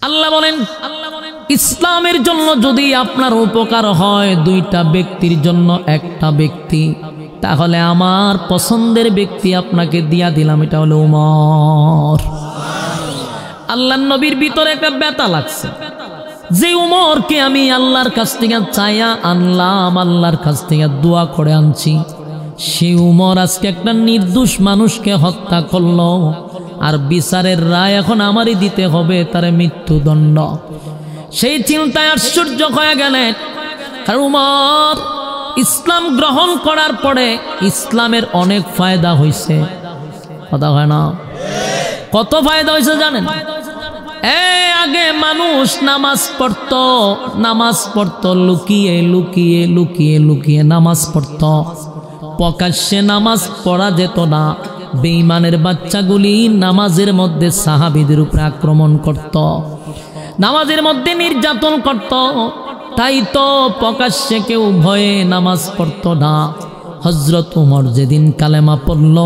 আল্লাহ বলেন ইসলামের জন্য যদি আপনার উপকার হয় দুইটা ব্যক্তির জন্য একটা ব্যক্তি, তাহলে আমার পছন্দের ব্যক্তি আপনাকে দিয়া দিলাম, এটা হলো উমর। আল্লাহর নবীর ভিতরে একটা ব্যথা লাগছে যে উমরকে আমি আল্লাহর কাছ থেকে চাইয়া আনলাম, আল্লাহর কাছ থেকে দোয়া করে আনছি, সেই উমর আজকে একটা নির্দোষ মানুষকে হত্যা করলো, আর বিচারের রায় এখন আমারই দিতে হবে, তার মৃত্যুদণ্ড। সেই চিন্তায় আশ্চর্য হয়ে গেলেন। আর উমর ইসলাম গ্রহণ করার পরে ইসলামের অনেক ফায়দা হয়েছে, কথা হয় না? কত ফায়দা হয়েছে জানেন? আগে মানুষ নামাজ পড়তো লুকিয়ে লুকিয়ে লুকিয়ে লুকিয়ে নামাজ পড়তো, প্রকাশ্যে নামাজ পড়া যেত না। বেঈমানের বাচ্চাগুলি নামাজের মধ্যে সাহাবীদের উপরে আক্রমণ করত, নামাজের মধ্যে নির্যাতন করত, তাই তো প্রকাশ্যে কেউ ভয়ে নামাজ পড়ত না। হযরত ওমর যেদিন কালেমা পড়ল,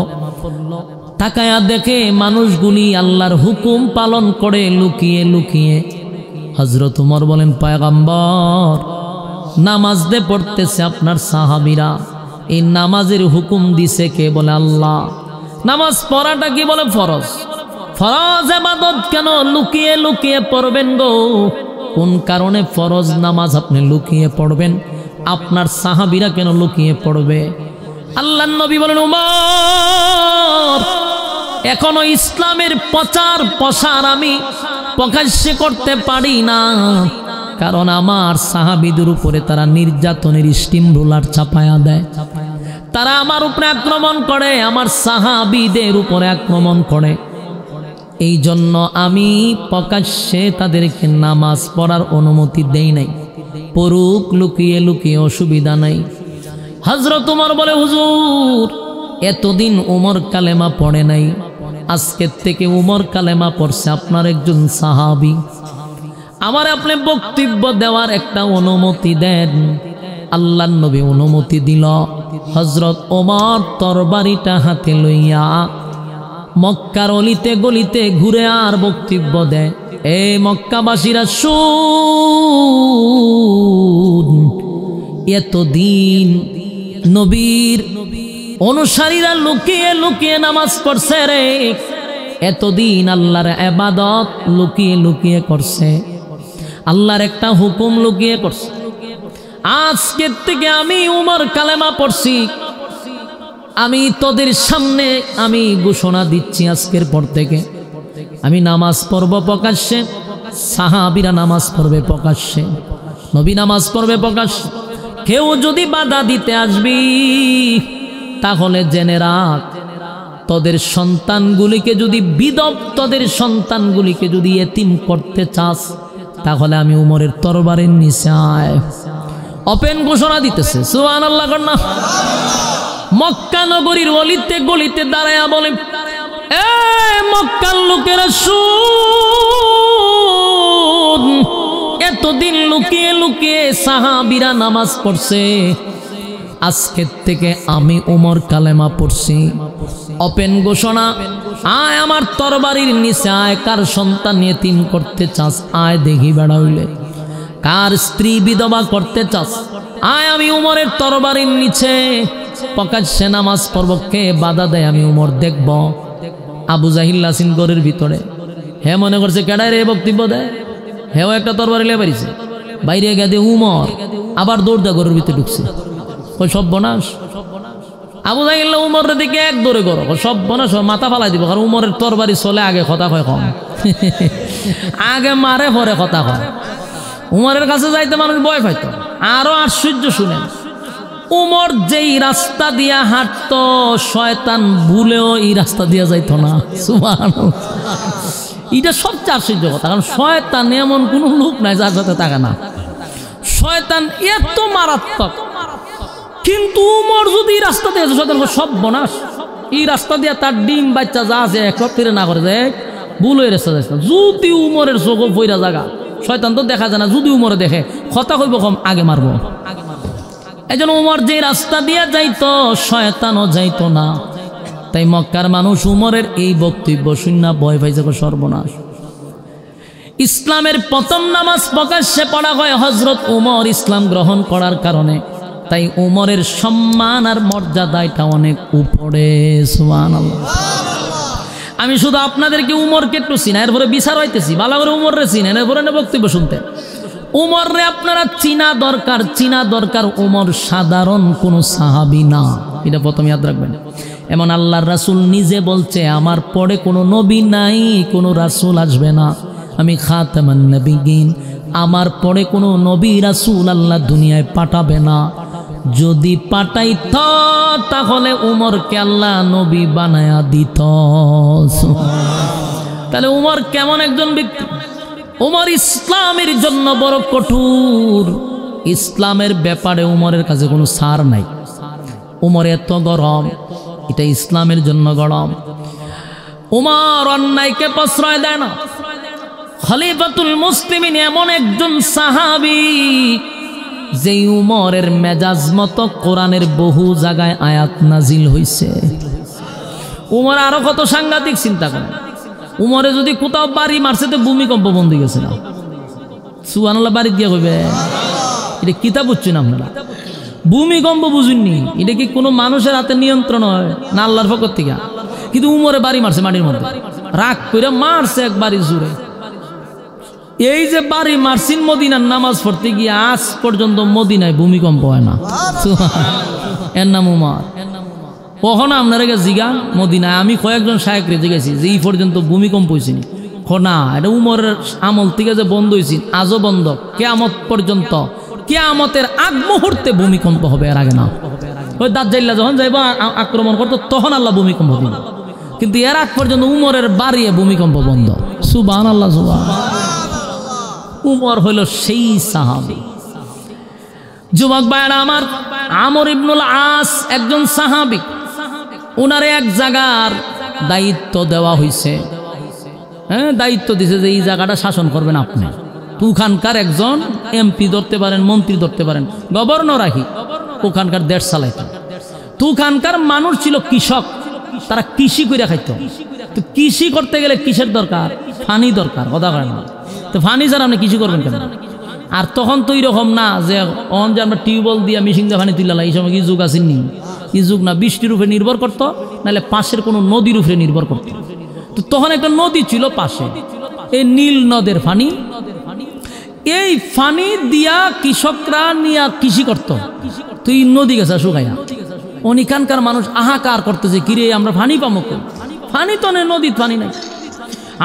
তাকায়া দেখে মানুষগুলি আল্লাহর হুকুম পালন করে লুকিয়ে লুকিয়ে। হযরত ওমর বলেন, পয়গম্বর, নামাজ দে পড়তেছে আপনার সাহাবীরা, এই নামাজের হুকুম দিছে কে? বলে আল্লাহ। নামাজ পড়াটা কি বলে ফরজ? ফরজ ইবাদত কেন লুকিয়ে লুকিয়ে পড়বেন গো? কোন কারণে ফরজ নামাজ আপনি লুকিয়ে পড়বেন? আপনার সাহাবীরা কেন লুকিয়ে পড়বে? আল্লাহর নবী বলেন, উমর, এখনো ইসলামের প্রচার প্রসার আমি প্রকাশ্যে করতে পারি না, কারণ আমার সাহাবীদের উপরে তারা নির্যাতনের স্টিম রোলার চাপায়া দেয়, তারা আমার উপরে আক্রমণ করে, আমার সাহাবীদের উপরে আক্রমণ করে। এই জন্য আমি প্রকাশ্যে তাদেরকে নামাজ পড়ার অনুমতি দেই নাই, পড়ুক লুকিয়ে লুকিয়ে, অসুবিধা নাই। হযরত ওমর বলে, হুজুর, এতদিন ওমর কালেমা পড়ে নাই, আজকের থেকে ওমর কালেমা পড়ছে, আপনার একজন সাহাবী, আমার আপনি বক্তব্য দেওয়ার একটা অনুমতি দেন। আল্লাহর নবী অনুমতি দিল। হযরত ওমর তরবারিটা হাতে লইয়া মক্কার অলিতে গলিতে ঘুরে আর বক্তব্য দেয়, এ মক্কাবাসীরা শুন, এতদিন নবীর অনুসারীরা লুকিয়ে লুকিয়ে নামাজ পড়ছে রে, এতদিন আল্লাহর ইবাদত লুকিয়ে লুকিয়ে করছে, আল্লাহর একটা হুকুম লুকিয়ে করছে। আজকের থেকে আমি উমর কালেমা পড়ছি, আমি তোদের সামনে আমি ঘোষণা দিচ্ছি, আজকের পর থেকে আমি নামাজ পড়ব প্রকাশ্যে, সাহাবীরা নামাজ পড়বে প্রকাশ্যে, নবী নামাজ পড়বে প্রকাশ্যে। কেউ যদি বাধা দিতে আসবি, তাহলে জেনে রাখ, তোদের সন্তানগুলিকে যদি তোদের সন্তানগুলিকে যদি এতিম করতে চাস, তাহলে আমি উমরের তরবারের নিচে আয়। ওপেন ঘোষণা দিতেছে, সুবহানাল্লাহ কন্যা। মক্কা নগরীর অলিতে গলিতে দাঁড়ায়া বলে, এ মক্কার লোকেরা শুন, এতদিন লুকিয়ে লুকিয়ে সাহাবীরা নামাজ পড়ছে, আজকের থেকে আমি উমর কালেমা পড়ছি। ওপেন ঘোষণা, আয় আমার তরবারির নিচে আয়, কার সন্তান এতিম করতে চাস আয়, দেখি বেড়া হইলে, কার স্ত্রী বিধবা করতে চাস আয়, আমি উমরের তরবারির নিচে প্রকাশ্যে নামাজ পড়ব, কে বাধা দেয় আমি উমর দেখব। আবু জাহিল আছেন ঘরের ভিতরে, হে মনে করছে কেডায় রে বক্তব্য দেয়, হেও একটা তরবারি লিয়ে বাড়িছে, বাইরে গেছে উমর, আবার দৌড় দা ঘরের ভিতরে ঢুকছে, ওই সব বনাস। আবু জাহিল উমরের দিকে এক দৌড়ে করো, সব বনাস, মাথা ফালাই দিব, কারণ উমরের তরবারি চলে, আগে কথা কয় কম, আগে মারে পরে কথা কয়। উমরের কাছে যাইতে মানুষ ভয় পাইত। আরো আশ্চর্য শুনেন, উমর যেই রাস্তা দিয়া হাঁটতো, শয়তান ভুলেও এই রাস্তা দিয়া যাইতো না। সুবহানাল্লাহ, এটা সবচেয়ে আশ্চর্য কথা, কারণ শয়তান এমন কোন লোক নাই যার সাথে থাকে না, শয়তান এত মারাত্মক। কিন্তু উমর যদি রাস্তা দিয়ে শয়তান সব বনাস, এই রাস্তা দিয়া তার ডিম বাচ্চা যা আছে এক ফিরে না করে যায়, ভুল হয়ে রাস্তা যাচ্ছে। যদি উমরের চোখ বইরা জায়গা, শয়তান তো দেখা যায় না, যদি উমরে দেখে কথা কইব কম, আগে মারবো। এই জন্য উমর যে রাস্তা দিয়া যাইতো, শয়তানও যাইতো না। তাই মক্কার মানুষ উমরের এই বক্তব্য শুনে ভয় পাইছে, সর্বনাশ, ইসলামের প্রথম নামাজ প্রকাশ্যে পড়া হয় হযরত ওমর ইসলাম গ্রহণ করার কারণে, তাই ওমরের সম্মান আর মর্যাদা এটা অনেক উপরে। সুবহানাল্লাহ। আমি শুধু আপনাদেরকে উমরকে একটু চিনা, এরপরে বিচার হইতেছি, ভালো করে উমররে চিনেন, এরপরে বক্তব্য শুনতে। উমররে আপনারা চিনা দরকার। উমর সাধারণ কোন সাহাবী না, এটা প্রথমে ইয়াদ রাখবেন। এমন আল্লাহর রাসূল নিজে বলছে আমার পরে কোনো নবী নাই, কোনো রাসূল আসবে না, আমি খাতামান নবিয়্যিন, আমার পরে কোনো নবী রাসূল আল্লাহ দুনিয়ায় পাঠাবে না। যদি পাঠাইত তাহলে উমরকে আল্লাহ নবী বানায়া দিত। তাহলে উমর কেমন একজন ব্যক্তি? উমর ইসলামের জন্য বড় কঠোর। ইসলামের ব্যাপারে উমরের কাছে কোনো ছাড় নাই। উমর এত গরম, এটা ইসলামের জন্য গরম। উমর অন্যায়কে প্রশ্রয় দেয় না। খলিফাতুল মুসলিমিন এমন একজন সাহাবী যেই উমরের মেজাজ মতো কোরআনের বহু জায়গায় আয়াত নাজিল হইছে। উমর আরো কত সাংঘাতিক, চিন্তা করেন। উমরে যদি কোথাও বাড়ি মারছে তো ভূমিকম্প বন্ধ গেছে না। সুবহানাল্লাহ। বাড়ি দিয়ে কইবে এটা কিতাব বুঝছেন আপনারা? ভূমিকম্প বুঝুননি, এটা কি কোনো মানুষের হাতে নিয়ন্ত্রণ হয় না আল্লাহর পক্ষ থেকে? কিন্তু উমরে বাড়ি মারছে মাটির মধ্যে, রাগ করে মারছে একবারই জুড়ে। এই যে বাড়ি মারছিন মদিনার নামাজ পড়তে গিয়ে, আজ পর্যন্ত মদিনায় ভূমিকম্প হয় না। এর নাম উমর। কখনো আপনারা জিগা মদিনায়, আমি কয়েকজন শায়েখরে জিজ্ঞাসি যে এই পর্যন্ত ভূমিকম্প হয়েছে নি? না, এটা উমরের আমল থেকে যে বন্ধ হয়েছে, আজও বন্ধ, কিয়ামত পর্যন্ত, কিয়ামতের আগ মুহূর্তে ভূমিকম্প হবে, এর আগে না। ওই দাজ্জাল্লা যখন যাইব আক্রমণ করতো তখন আল্লাহ ভূমিকম্প দিন, কিন্তু এর আগ পর্যন্ত উমরের বাড়িয়ে ভূমিকম্প বন্ধ। সুবহানাল্লাহ। উমর হইল সেই সাহাবী। যুবক ভাইরা আমার, আমর ইবনুল আস একজন সাহাবী। উনারে এক জায়গার দায়িত্ব দেওয়া হয়েছে। হ্যাঁ, দায়িত্ব দিছে যে এই জায়গাটা শাসন করবেন আপনি। ওখানকার একজন এমপি ধরতে পারেন, মন্ত্রী ধরতে পারেন, গভর্নর রাখি ওখানকার দেশ চালাইতেন। তো ওখানকার মানুষ ছিল কৃষক, তারা কৃষি করে খাইত। তো কৃষি করতে গেলে কিসের দরকার? পানি দরকার, কথা কয় না। তো পানি ছাড়া আপনি কৃষি করবেন কেন? আর তখন তো এরকম না যে আমরা টিউবওয়েল দিয়ে মেশিন দিয়ে পানি তুললাম, এই সময় কি যুগ আসেননি? এই যুগ না, বৃষ্টির উপরে নির্ভর করতো, নাহলে পাশের কোনো নদীর উপরে নির্ভর করত। তো তখন একটা নদী ছিল পাশে, এই নীল নদের পানি, এই পানি দিয়া কৃষকরা নিয়ে কৃষি করত। তো এই নদী গেছে শুকাইয়া, অনেকানকার মানুষ আহাকার করতেছে, কিরে আমরা পানি পাবো কই? পানি তো নেই, নদীর পানি নাই।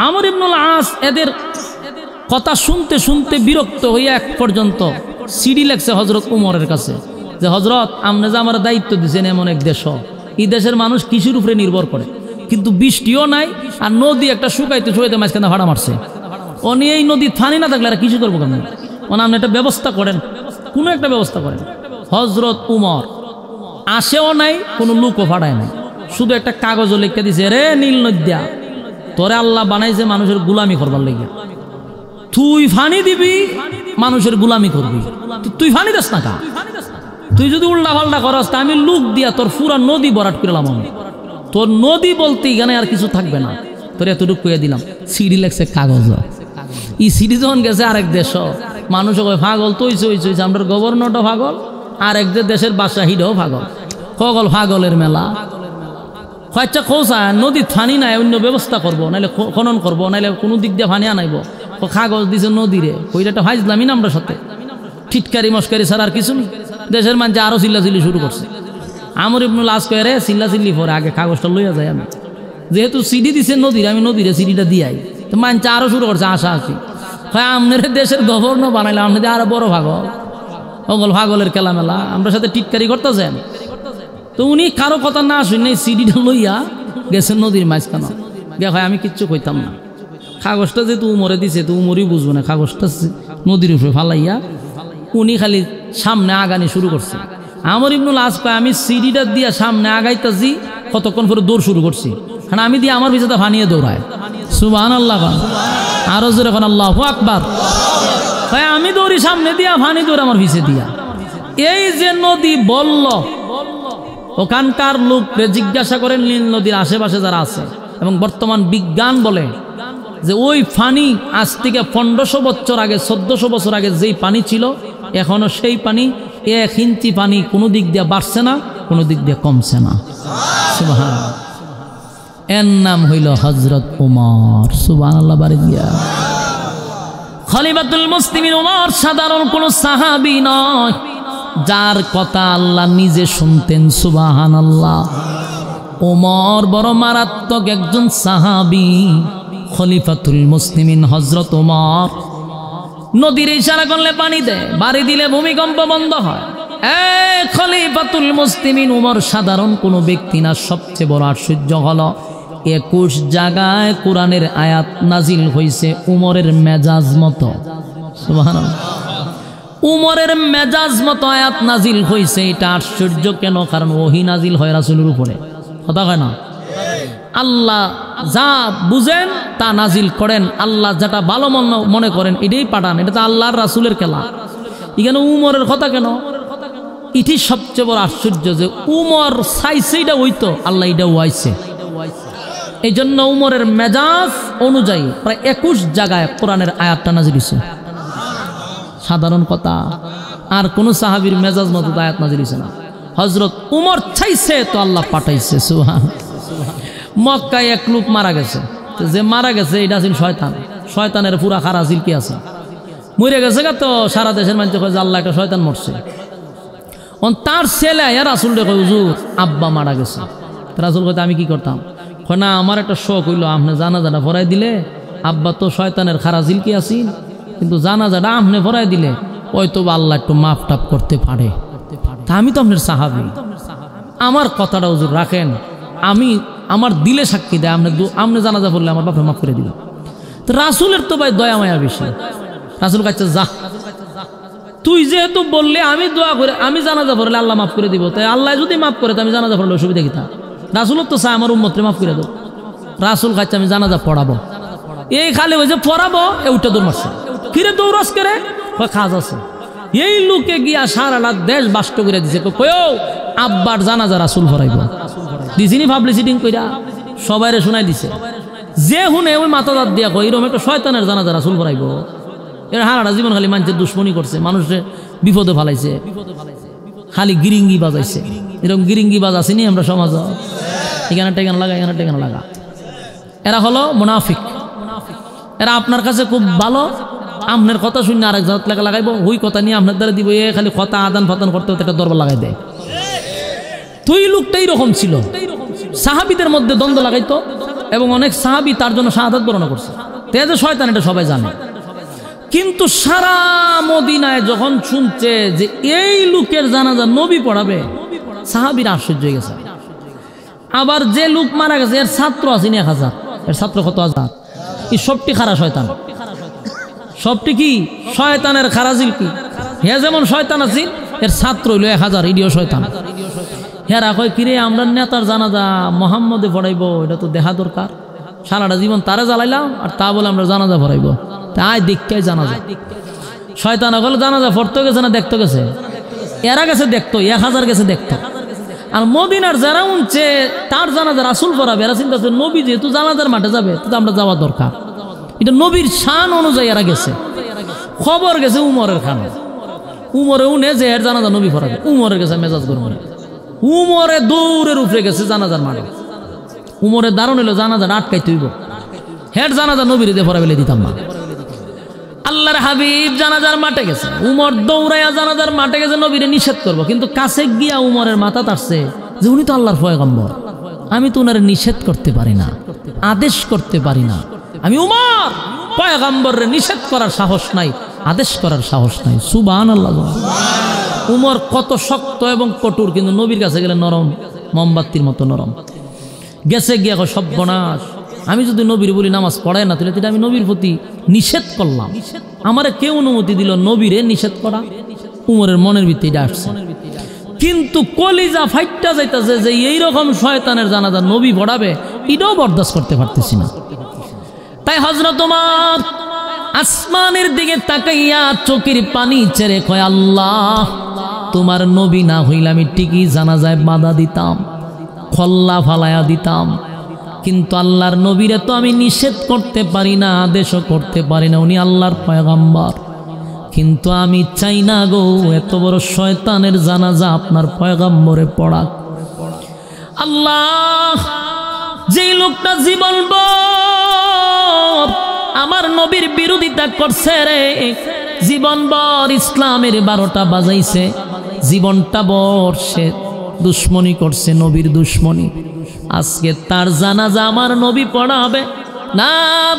আমর ইবনুল আস এদের কথা শুনতে শুনতে বিরক্ত হইয়া এক পর্যন্ত সিডি লেখছে হযরত উমরের কাছে যে হযরত, আপনি যে আমার দায়িত্ব দিয়েছেন এমন এক দেশ, এই দেশের মানুষ কৃষির উপরে নির্ভর করে, কিন্তু বৃষ্টিও নাই, আর নদী একটা শুকাইতে শুকাইতে মাঝখানে ভাড়া মারছে। উনি এই নদীর পানি না থাকলে আর কৃষি করবো কেন? আপনি একটা ব্যবস্থা করেন, কোনো একটা ব্যবস্থা করেন। হযরত উমর আসেও নাই, কোনো লোকও ভাড়ায় নাই, শুধু একটা কাগজও লিখে দিছে, রে নীল নদ্যা, তোরে আল্লাহ বানাইছে মানুষের গুলামি করবার লেগে, তুই ফানি দিবি, মানুষের গুলামি করবি, তুই ফানি দাস না কা? তুই যদি উল্টা পাল্টা করস তা আমি লোক দিয়া তোর পুরা নদী ভরাট করলাম, আমি তোর নদী বলতে এখানে আর কিছু থাকবে না, তোর এতটুকু কইয়া দিলাম। সিডি লেখছে কাগজ, এই সিডি যখন গেছে আরেক দেশ, মানুষ পাগল তৈছে, আমরা গভর্নরটা পাগল, আর এক দেশের বাদশাহীটাও পাগল, কগল পাগলের মেলা। আচ্ছা খোঁজা নদীর ফানি নাই, অন্য ব্যবস্থা করবো, নাহলে খনন করবো, নাহলে কোনো দিক দিয়ে ফানি আনাইব। কাগজ দিছে নদীরে, ওইটা হাইজলামি না আমরা সাথে, টিটকারি মস্কারি ছাড়া আর কিছু নেই। দেশের মানুষ আরো চিল্লাচিল্লি শুরু করছে। আমর ইবনুল আস কয়ে, রে চিল্লাচিল্লি পরে আগে কাগজটা লইয়া যায়, আমি যেহেতু সিডি দিছে নদীরে, আমি নদীরে সিডিটা দিয়াই। তো মানুষ আরো শুরু করছে আশা আছি, আপনার দেশের গভর্নর বানাইলাম, আপনাদের আরো বড় পাগল, ওগল পাগলের খেলা মেলা, আমরা সাথে টিটকারি করতেছেন। তো উনি কারো কথা না শুনে সিডিটা লইয়া গেছেন নদীর মাঝখানে গে, হয় আমি কিচ্ছু কইতাম না, কাগজটা যেহেতু উমরে দিছে তো উমরই বুঝবো না, কাগজটা নদীর উপরে ফালাইয়া উনি খালি সামনে আগানি শুরু করছে। আমর ইবনুল আস কয়, আমি সিডিটা দিয়া সামনে আগাইতাছি, কতক্ষণ পরে দৌড় শুরু করছি, কারণ আমি দিয়ে আমার পিছনে ফানিয়ে দৌড়ায়। সুবহানাল্লাহ, আরো জোরে এখন আল্লাহু আকবার। আমি দৌড়ি সামনে দিয়া, ফানি দৌড় আমার পিছে দিয়া। এই যে নদী বলল, ওখানকার লোককে জিজ্ঞাসা করেন নীল নদীর আশেপাশে যারা আছে, এবং বর্তমান বিজ্ঞান বলে যে ওই পানি আজ থেকে 1500 বছর আগে 1400 বছর আগে যেই পানি ছিল এখনো সেই পানি 1 ইঞ্চি পানি কোনো দিক দিয়ে বাড়ছে না, কোনো দিক দিয়ে কমছে না। সুবহানাল্লাহ। এর নাম হইল হযরত উমর। সুবহানাল্লাহ বাড়ি দিয়া। খলিফাতুল মুসলিমিন উমর সাধারণ কোনো সাহাবী নয়, যার কথা আল্লাহ নিজে শুনতেন। সুবহানাল্লাহ। উমর বড় মারাত্মক একজন সাহাবী। খলিফাতুল মুসলিমিন হযরত উমর নদীর ইশারা করলে পানি দেয়, বাড়ি দিলে ভূমিকম্প বন্ধ হয়। খলিফাতুল মুসলিমিন উমর সাধারণ কোনো ব্যক্তি না। সবচেয়ে বড় আশ্চর্য হলো 21 জায়গায় কোরআনের আয়াত নাজিল হয়েছে উমরের মেজাজ মতো। সুবহানাল্লাহ। উমরের মেজাজ মতো আয়াত নাজিল হয়েছে। এটা আশ্চর্য কেন? কারণ ওহী নাজিল হয় রাসূলের উপরে, কথা হয় না? আল্লাহ যা বুঝেন তা নাজিল করেন, আল্লাহ যেটা ভালো মনে করেন এটাই পাঠান। এটা তো আল্লাহর রাসূলের খেলা। এখানে উমরের কথা কেন? এটি সবচেয়ে বড় আশ্চর্য যে উমর চাইছে এটা হইতো, আল্লাহ এটা ওয়াইছে। এই জন্য উমরের মেজাজ অনুযায়ী প্রায় 21 জায়গায় কোরআনের আয়াতটা নাজিল হয়েছে। সাধারণ কথা। আর কোন সাহাবীর মেজাজ মতো আয়াত নাজিল হয়েছে না। হযরত উমর চাইছে তো আল্লাহ পাঠাইছে। সুবহানাল্লাহ। মক্কায় এক লোক মারা গেছে। যে মারা গেছে এটা ছিল শয়তান। শয়তানের পুরা খারা জিলকি আছে, মরে গেছে। তো সারা দেশের মানুষ কয় যে আল্লাহ একটা শয়তান মরছে। তার ছেলে রাসূল রে কয় হুজুর আব্বা মারা গেছে। রাসূল কয় আমি কি করতাম? কয় না, আমার একটা শখ হইল আপনি জানাজাটা পড়াই দিলে, আব্বা তো শয়তানের খারা জিলকি আছেন, কিন্তু জানাজাটা আপনি পড়াই দিলে হয়তো আল্লাহ একটু মাফ টাপ করতে পারে। তা আমি তো আপনার সাহাবী, আমার কথাটা হুজুর রাখেন। আমি আমার দিলে সাক্ষী দেয় আপনি জানাজা পড়লে আমার বাপরে মাফ করে দিল। তো রাসূলের তো ভাই দয়া মায়া বেশি। রাসূল কাছে যা, তুই যেহেতু বললে আমি দোয়া করে আমি জানাজা পড়লে আল্লাহ মাফ করে দিব, তাই আল্লাহ যদি মাফ করে তো আমি জানাজা পড়লে অসুবিধা কি? তা রাসূলের তো চাই আমার উম্মতরে মাফ করে দেব। রাসূল কাছে আমি জানাজা পড়াবো, এই খালি ওই যে পড়াবো উঠে দৌড় মারছে। ফিরে দৌড়াস করে কাজ আছে। এই লোকে গিয়া সারাটা দেশ বাষ্ট করে দিছে। কয়ও আব্বার জানাজা রাসূল পড়াইব দিছিনি পাবলিসিটি কইরা সবাইরে শোনাই দিছে। যে শুনে ওই মাথা দাঁত দিয়া কই এরকম একটা শয়তানের জানাজা রাসূল পড়াইব। এর হারাটা জীবন খালি মানুষের দুশ্মনী করছে, মানুষের বিপদে ফালাইছে, খালি গিরিঙ্গি বাজাইছে। এরকম গিরিঙ্গি বাজ আসেনি আমরা সমাজ। এখানে টেকান লাগা, এখানে টেকান লাগা। এরা হলো মুনাফিক। এরা আপনার কাছে খুব ভালো, আপনার কথা শুনে আরেক জাত লাগা লাগাইব, ওই কথা নিয়ে আপনার দ্বারা দিব, এ খালি কথা আদান ফাদান করতে একটা দরবার লাগাই দেয়। তুই লোকটা এইরকম ছিল, সাহাবীদের মধ্যে দ্বন্দ্ব লাগাইতো এবং অনেক সাহাবী তার জন্য শাহাদাত বর্ণনা করছে। তেজে শয়তান এটা সবাই জানে। কিন্তু সারা মদিনায় যখন শুনছে যে এই লোকের জানাজা নবী পড়াবে, সাহাবীরা আশ্চর্য হয়ে গেছে। আবার যে লোক মারা গেছে এর ছাত্র আছে 1000, এর ছাত্র কত হাজার। এই সবটি খারা শয়তান, সবটি কি শয়তানের খারাজিল কি। হে যেমন শয়তান আছে এর ছাত্র হইল 1000, ইডিও শয়তান। হেরা কয় কিরে আমরা নেতার জানাজা মোহাম্মদে পড়াইবো, এটা তো দেখা দরকার। সারাটা জীবন তারে জ্বালাইলাম আর তা বলে আমরা জানাজা পড়াইবো। তাই দেখতে জানাজা। শয়তান হলে জানাজা পড়তে গেছে না দেখতে গেছে? এরা গেছে দেখতো, 1000 গেছে দেখতো। আর মদিনার যারা উঠছে তার জানাজা রাসূল পড়াবে, এরা চিন্তা করছে নবী যেহেতু জানাজার মাঠে যাবে তো আমরা যাওয়া দরকার। এটা নবীর শান অনুযায়ী এরা গেছে। খবর গেছে উমরের খান, উমরে উনে যে এর জানাজা নবী পড়াবে। উমরের গেছে মেজাজ গরম, উমরে দৌড়ের উপরে গেছে জানাজার মাঠে। উমরের দারুণ হইলো জানাজাটা আটকাই তুইব, হের জানাজা নবীর দিয়ে পড়া বেলে দিতাম না। আল্লাহর হাবিব জানাজার মাঠে গেছে, উমর দৌড়াইয়া জানাজার মাঠে গেছে নবীরে নিষেধ করবো, কিন্তু কাছে গিয়া উমরের মাথা তাড়ছে যে উনি তো আল্লাহর পয়গম্বর, আমি তো উনারে নিষেধ করতে পারি না, আদেশ করতে পারি না। আমি উমর পয়গম্বরের নিষেধ করার সাহস নাই, আদেশ করার সাহস নাই। সুবহানাল্লাহ। উমর কত শক্ত এবং কঠোর, কিন্তু নবীর কাছে গেলে নরম, মোমবাতির মতো নরম। গেছে গিয়া সর্বনাশ, আমি যদি নবীর বলি নামাজ পড়ায় না তাহলে আমি নবীর প্রতি নিষেধ করলাম। আমারে কে অনুমতি দিল নবীরে নিষেধ করা? উমরের মনের ভিতরে এটা আসছে। কিন্তু কলিজা ফাইটটা যাইতেছে যে এইরকম শয়তানের জানাজা নবী পড়াবে, এটাও বরদাস্ত করতে পারতেছি না। তাই হযরত ওমর আসমানের দিকে তাকাইয়া চোখের পানি ছেড়ে কয়, আল্লাহ তোমার নবী না হইলে আমি ঠিকই জানাজায় বাধা দিতাম, খল্লা ফালায়া দিতাম, কিন্তু আল্লাহর নবীরে তো আমি নিষেধ করতে পারি না, আদেশও করতে পারি না, উনি আল্লাহর পয়গম্বর। কিন্তু আমি চাই না গো এত বড় শয়তানের জানাজা আপনার পয়গম্বরে পড়াক। আল্লাহ, যেই লোকটা জীবনভর আমার নবীর বিরোধিতা করছে রে, জীবনভর ইসলামের 12টা বাজাইছে, জীবনটা ভর সে দুশ্মনী করছে, নবীর দুশ্মনী। আজকে তার জানাজা আমার নবী পড়াবে না,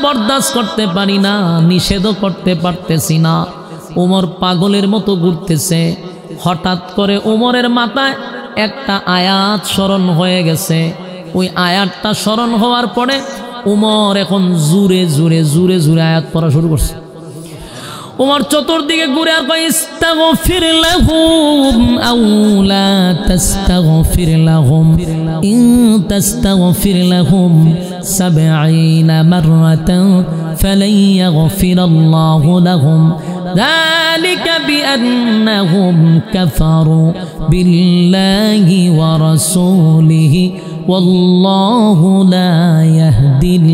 বরদাস্ত করতে পারি না, নিষেধও করতে পারতেছি না। ওমর পাগলের মতো ঘুরতেছে। হঠাৎ করে ওমরের মাথায় একটা আয়াত স্মরণ হয়ে গেছে। ওই আয়াতটা স্মরণ হওয়ার পরে ওমর এখন জুরে জুরে জুরে জুরে আয়াত পড়া শুরু করছে। ওমর চতুর্দিকে ঘুরে আর কয়, ইস্তাগফির লাহুম আও লা তাস্তাগফির লাহুম ইন তাস্তাগফির লাহুম 70 মাররাতান ফালান ইয়াগফিরাল্লাহু লাহুম যালিকা বিআন্নাহুম কাফারু বিল্লাহি ওয়া রাসূলিহি ওয়াল্লাহু লা ইয়াহদিল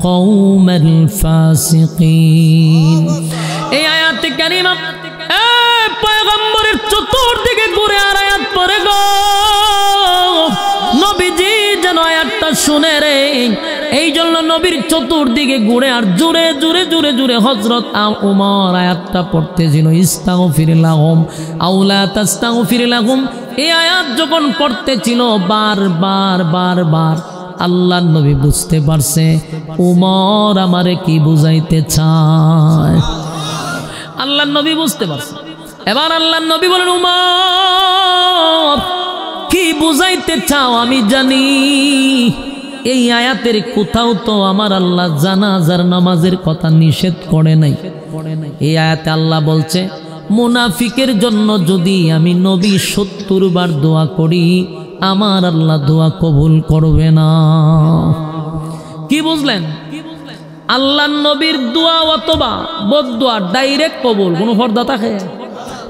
কওমাল ফাসিকিন। এই আয়াতে কারিমা পয়গম্বরের চতুর্দিকে ঘুরে আর আয়াত পড়ে গো। নবীজি যেন আয়াতটা শুনে রে, এই জন্য নবীর চতুর্দিকে ঘুরে আর জুড়ে জুড়ে জুড়ে জুড়ে হযরত ওমর আয়াতটা পড়তেছিল, ইস্তাগফির লাহুম আও লা তাস্তাগফির লাহুম। এই আয়াত যখন পড়তেছিল বারবার বারবার আল্লাহর নবী বুঝতে পারছে ওমর আমারে কি বুঝাইতে চায়। আল্লাহর নবী বুঝতে পারছে। এবার আল্লাহর নবী বলেন, ওমর কি বুঝাইতে চাও আমি জানি। এই আয়াতের কোথাও তো আমার আল্লাহ জানাজার নামাজের কথা নিষেধ করে নাই। এই আয়াতে আল্লাহ বলছে, মুনাফিকের জন্য যদি আমি নবী 70 বার দোয়া করি আমার আল্লাহ দোয়া কবুল করবে না। কি বুঝলেন? আল্লাহর নবীর দোয়া অথবা বদদোয়া ডাইরেক্ট কবুল, কোনো পর্দা থাকে।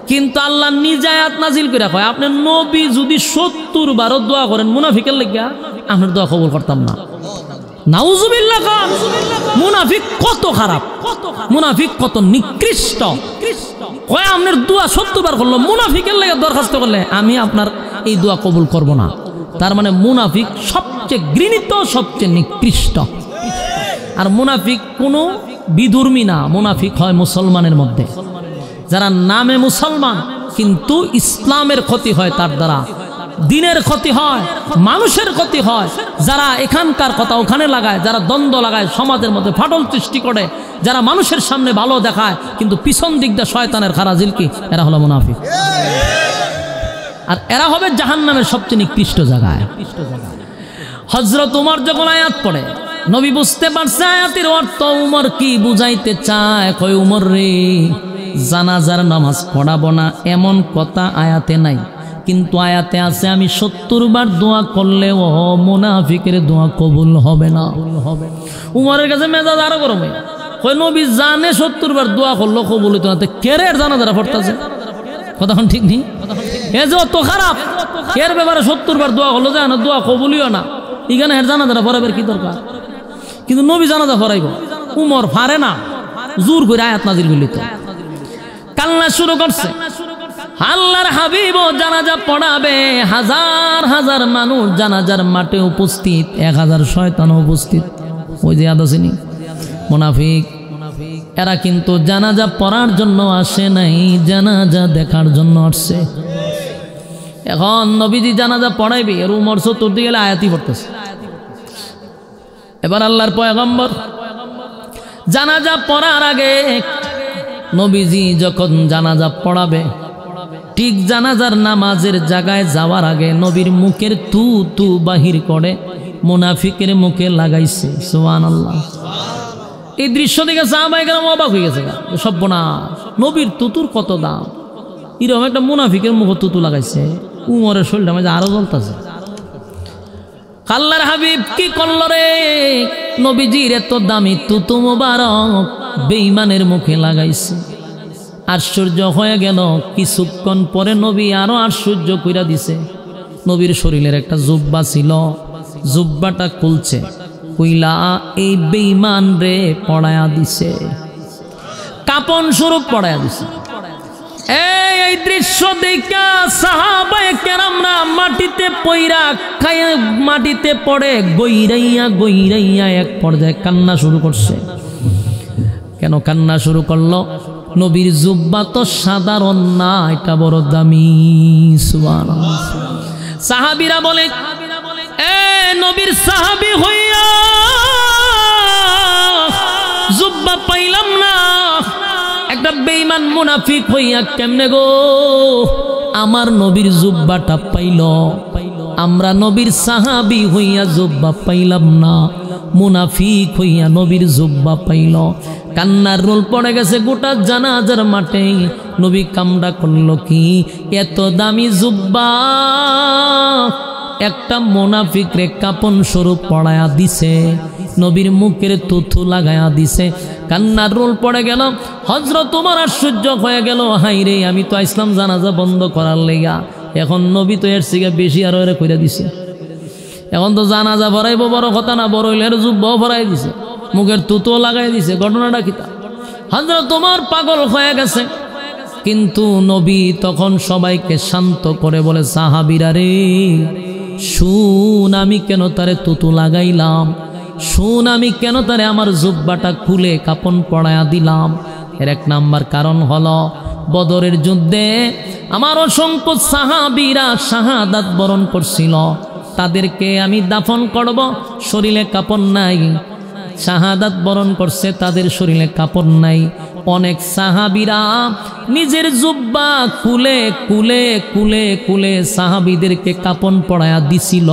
কিন্তু আল্লাহ নিজে আয়াত নাজিল করে কয়, আপনি নবী যদি 70 বারও দোয়া করেন মুনাফিকের লাগিয়া আপনার দোয়া কবুল করতাম না। নাউজুবিল্লাহ। মুনাফিক কত খারাপ, মুনাফিক কত নিকৃষ্ট। কয় আপনার দোয়া 70 বার করলো, মুনাফিকের লাগে দরখাস্ত করলে আমি আপনার এই দোয়া কবুল করব না। তার মানে মুনাফিক সবচেয়ে ঘৃণিত, সবচেয়ে নিকৃষ্ট। আর মুনাফিক কোনো বিধর্মী না, মুনাফিক হয় মুসলমানের মধ্যে। যারা নামে মুসলমান কিন্তু ইসলামের ক্ষতি হয় তার দ্বারা, দিনের ক্ষতি হয়, মানুষের ক্ষতি হয়। যারা এখানকার কথা ওখানে লাগায়, যারা দ্বন্দ্ব লাগায়, সমাজের মধ্যে ফাটল সৃষ্টি করে, যারা মানুষের সামনে ভালো দেখায় কিন্তু পিছন দিক দিয়ে শয়তানের খারাজিলকি, এরা হলো মুনাফিক। আর এরা হবে জাহান্নামের সবচেয়ে নিকৃষ্ট জায়গায়। হযরত ওমর যখন আয়াত পড়ে, নবী বুঝতে পারছে আয়াতের অর্থ ওমর কি বুঝাইতে চায়। কয়, ওমর রে, জানাজার নামাজ পড়াবো না এমন কথা আয়াতে নাই, কিন্তু আয়াতে আছে আমি 70 বার দোয়া করলেও মুনাফিকের দোয়া কবুল হবে না। উমরের কাছে মেজাজ আরো গরম হয়। কয়, নবী জানে 70 বার দোয়া করলো কবুল হইতো না, কেরের জানাজারা পড়তেছে। কথা ঠিক নেই? এ যে অত খারাপ, এর ব্যাপারে 70 বার দোয়া করলো যায় না, দোয়া কবুলিও না, এখানে এর জানাজারা পড়াবার কি দরকার? কিন্তু নবী জানাজা পড়াইব, উমর পারে না, জোর করে আয়াত নাজিল করলিত। কান্না শুরু করছে। আল্লাহর হাবিব জানাজা পড়াবে, হাজার হাজার মানুষ জানাজার মাঠে উপস্থিত, 1000 শয়তান উপস্থিত। ওই যে আদসিনী মুনাফিক, এরা কিন্তু জানাজা পড়ার জন্য আসে নাই, জানাজা দেখার জন্য আসছে। এখন নবীজি জানাজা পড়াইবে, এর উমর চতুর্দিকে গেলে আয়াতি পড়তেছে। এবার আল্লাহর পয়গম্বর জানাজা পড়ার আগে নবীজি যখন জানাজা পড়াবে, ঠিক জানাজার নামাজের জায়গায় যাওয়ার আগে নবীর মুখের তু তু বাহির করে মুনাফিকের মুখে লাগাইছে। সুবহানাল্লাহ। এই দৃশ্য দেখে সাহাবায়ে কেরাম অবাক হয়ে গেছে, সর্বনাশ, নবীর তুতুর কত দাম, এরকম একটা মুনাফিকের মুখে তুতু লাগাইছে। উমরের শরীরটা মাঝে আরো জ্বলতেছে। আল্লাহর হাবিব কি করল রে? নবীজির এত দামি তুতু মুবারক বেঈমানের মুখে লাগাইছে। আশ্চর্য হয়ে গেল। কিছুক্ষণ পরে নবী আরো আশ্চর্য কইরা দিছে। নবীর শরীরের একটা জুব্বা ছিল, জুব্বাটা খুলছে, কইলা এই বেঈমান রে পড়ায়া দিছে, কাপন স্বরূপ পড়ায়া দিছে। এই দৃশ্য দেখা সাহাবায়ে কেরামরা মাটিতে পইরা খায়, মাটিতে পড়ে গইরাইয়া গইরাইয়া এক পর্যায়ে কান্না শুরু করছে। কেন কান্না শুরু করলো? নবীর জুব্বা তো সাধারণ না, এটা বড় দামি। সুবহানাল্লাহ। সাহাবীরা বলে, এ নবীর সাহাবী হইয়া জুব্বা পাইলাম না, একটা বেঈমান মুনাফিক হইয়া কেমনে গো আমার নবীর জুব্বাটা পাইল? আমরা নবীর সাহাবী হইয়া জুব্বা পাইলাম না, মুনাফিক হইয়া নবীর জুব্বা পাইল। কান্নার রোল পড়ে গেছে গোটা জানাজার মাঠে। নবী কামড়া করলো কি? এত দামি জুব্বা একটা মুনাফিক রে কাপন স্বরূপ পড়ায়া দিছে, নবীর মুখের তুথু লাগায়া দিছে। কান্নার রোল পড়ে গেল। হযরত ওমর আশ্চর্য হয়ে গেল, হাই রে, আমি তো ইসলাম জানাজা বন্ধ করার লেগা, এখন নবী তো এর থেকে বেশি আরো এর কইরা দিছে। এখন তো জানাজা ভরাইব বড় কথা না, বড় হইলে জুব্বাও ভরাই দিছে, মুখের তুতো লাগাই দিছে। ঘটনাটা কি? হযরত ওমর পাগল হয়ে গেছে। কিন্তু নবী তখন সবাইকে শান্ত করে বলে, সাহাবীরা রে শুন, আমি কেন তারে তুতু লাগাইলাম, শুন আমি কেন তারে আমার জুব্বাটা খুলে কাপন পড়ায়া দিলাম। এর এক নাম্বার কারণ হলো, বদরের যুদ্ধে আমার অসংখ্য সাহাবীরা শাহাদাত বরণ করছিল, তাদেরকে আমি দাফন করব, শরীরে কাপড় নাই। শাহাদাত বরণ করছে, তাদের শরীরে কাপড় নাই। অনেক সাহাবীরা নিজের জুব্বা খুলে খুলে খুলে খুলে সাহাবীদেরকে কাপন পড়ায়া দিছিল।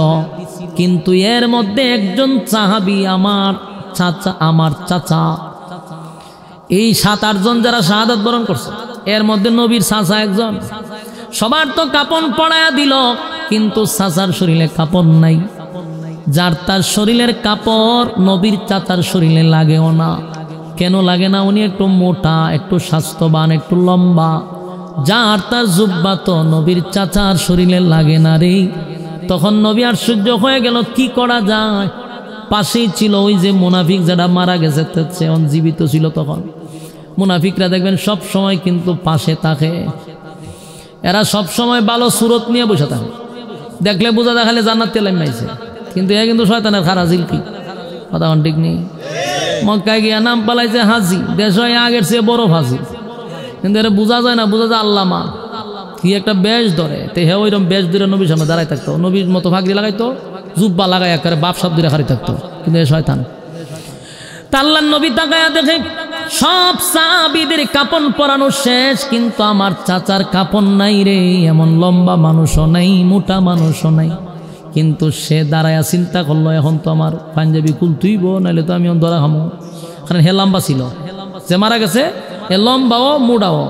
কিন্তু এর মধ্যে একজন সাহাবী আমার চাচা, এই 7-8 জন যারা শাহাদাত বরণ করছে, এর মধ্যে নবীর চাচা একজন। সবার তো কাপন পড়ায়া দিল, কিন্তু চাচার শরীরে কাপড় নাই। যার তার শরীরের কাপড় নবীর চাচার শরীরে লাগেও না। কেন লাগে না? উনি একটু মোটা, একটু স্বাস্থ্যবান, একটু লম্বা। যার তার জুব্বা তো নবীর চাচার শরীরে লাগে না রে। তখন নবী আশ্চর্য হয়ে গেল, কি করা যায়? পাশেই ছিল ওই যে মুনাফিক যারা মারা গেছে, সে জীবিত ছিল তখন। মুনাফিকরা দেখবেন সব সময় কিন্তু পাশে থাকে, এরা সব সময় ভালো সুরত নিয়ে বসে থাকে, দেখলে বোঝা দেখালে জান্নাত তেলাম নাইছে। কিন্তু এ কিন্তু শয়তানের খারা জিলকি, কথা ঠিক নেই। মক্কায় গিয়া নাম পালাইছে হাজি, দেশ হয় আগের চেয়ে বড় হাজি, কিন্তু এটা বোঝা যায় না, বোঝা যায় আল্লামা কি একটা বেশ ধরে। তো হে ওইরকম বেশ ধরে নবীর সামনে দাঁড়াই থাকতো, নবীর মতো ফাঁকরি লাগাইতো, জুব্বা লাগাই একেবারে বাপ সাপ ধরে খারি থাকতো, কিন্তু এ শয়তান। আল্লাহর নবী তাকায়া দেখে সব সাহাবীদের কাপন পরানো শেষ, কিন্তু আমার চাচার কাপন নাই রে। এমন লম্বা মানুষও নাই, মোটা মানুষও নাই। কিন্তু সে দাঁড়ায়া চিন্তা করলো, এখন তো আমার পাঞ্জাবি খুলতেইব, নাহলে তো আমি ধরা খামো। কারণ হে লম্বা ছিল, যে মারা গেছে এ লম্বাও মোটাও।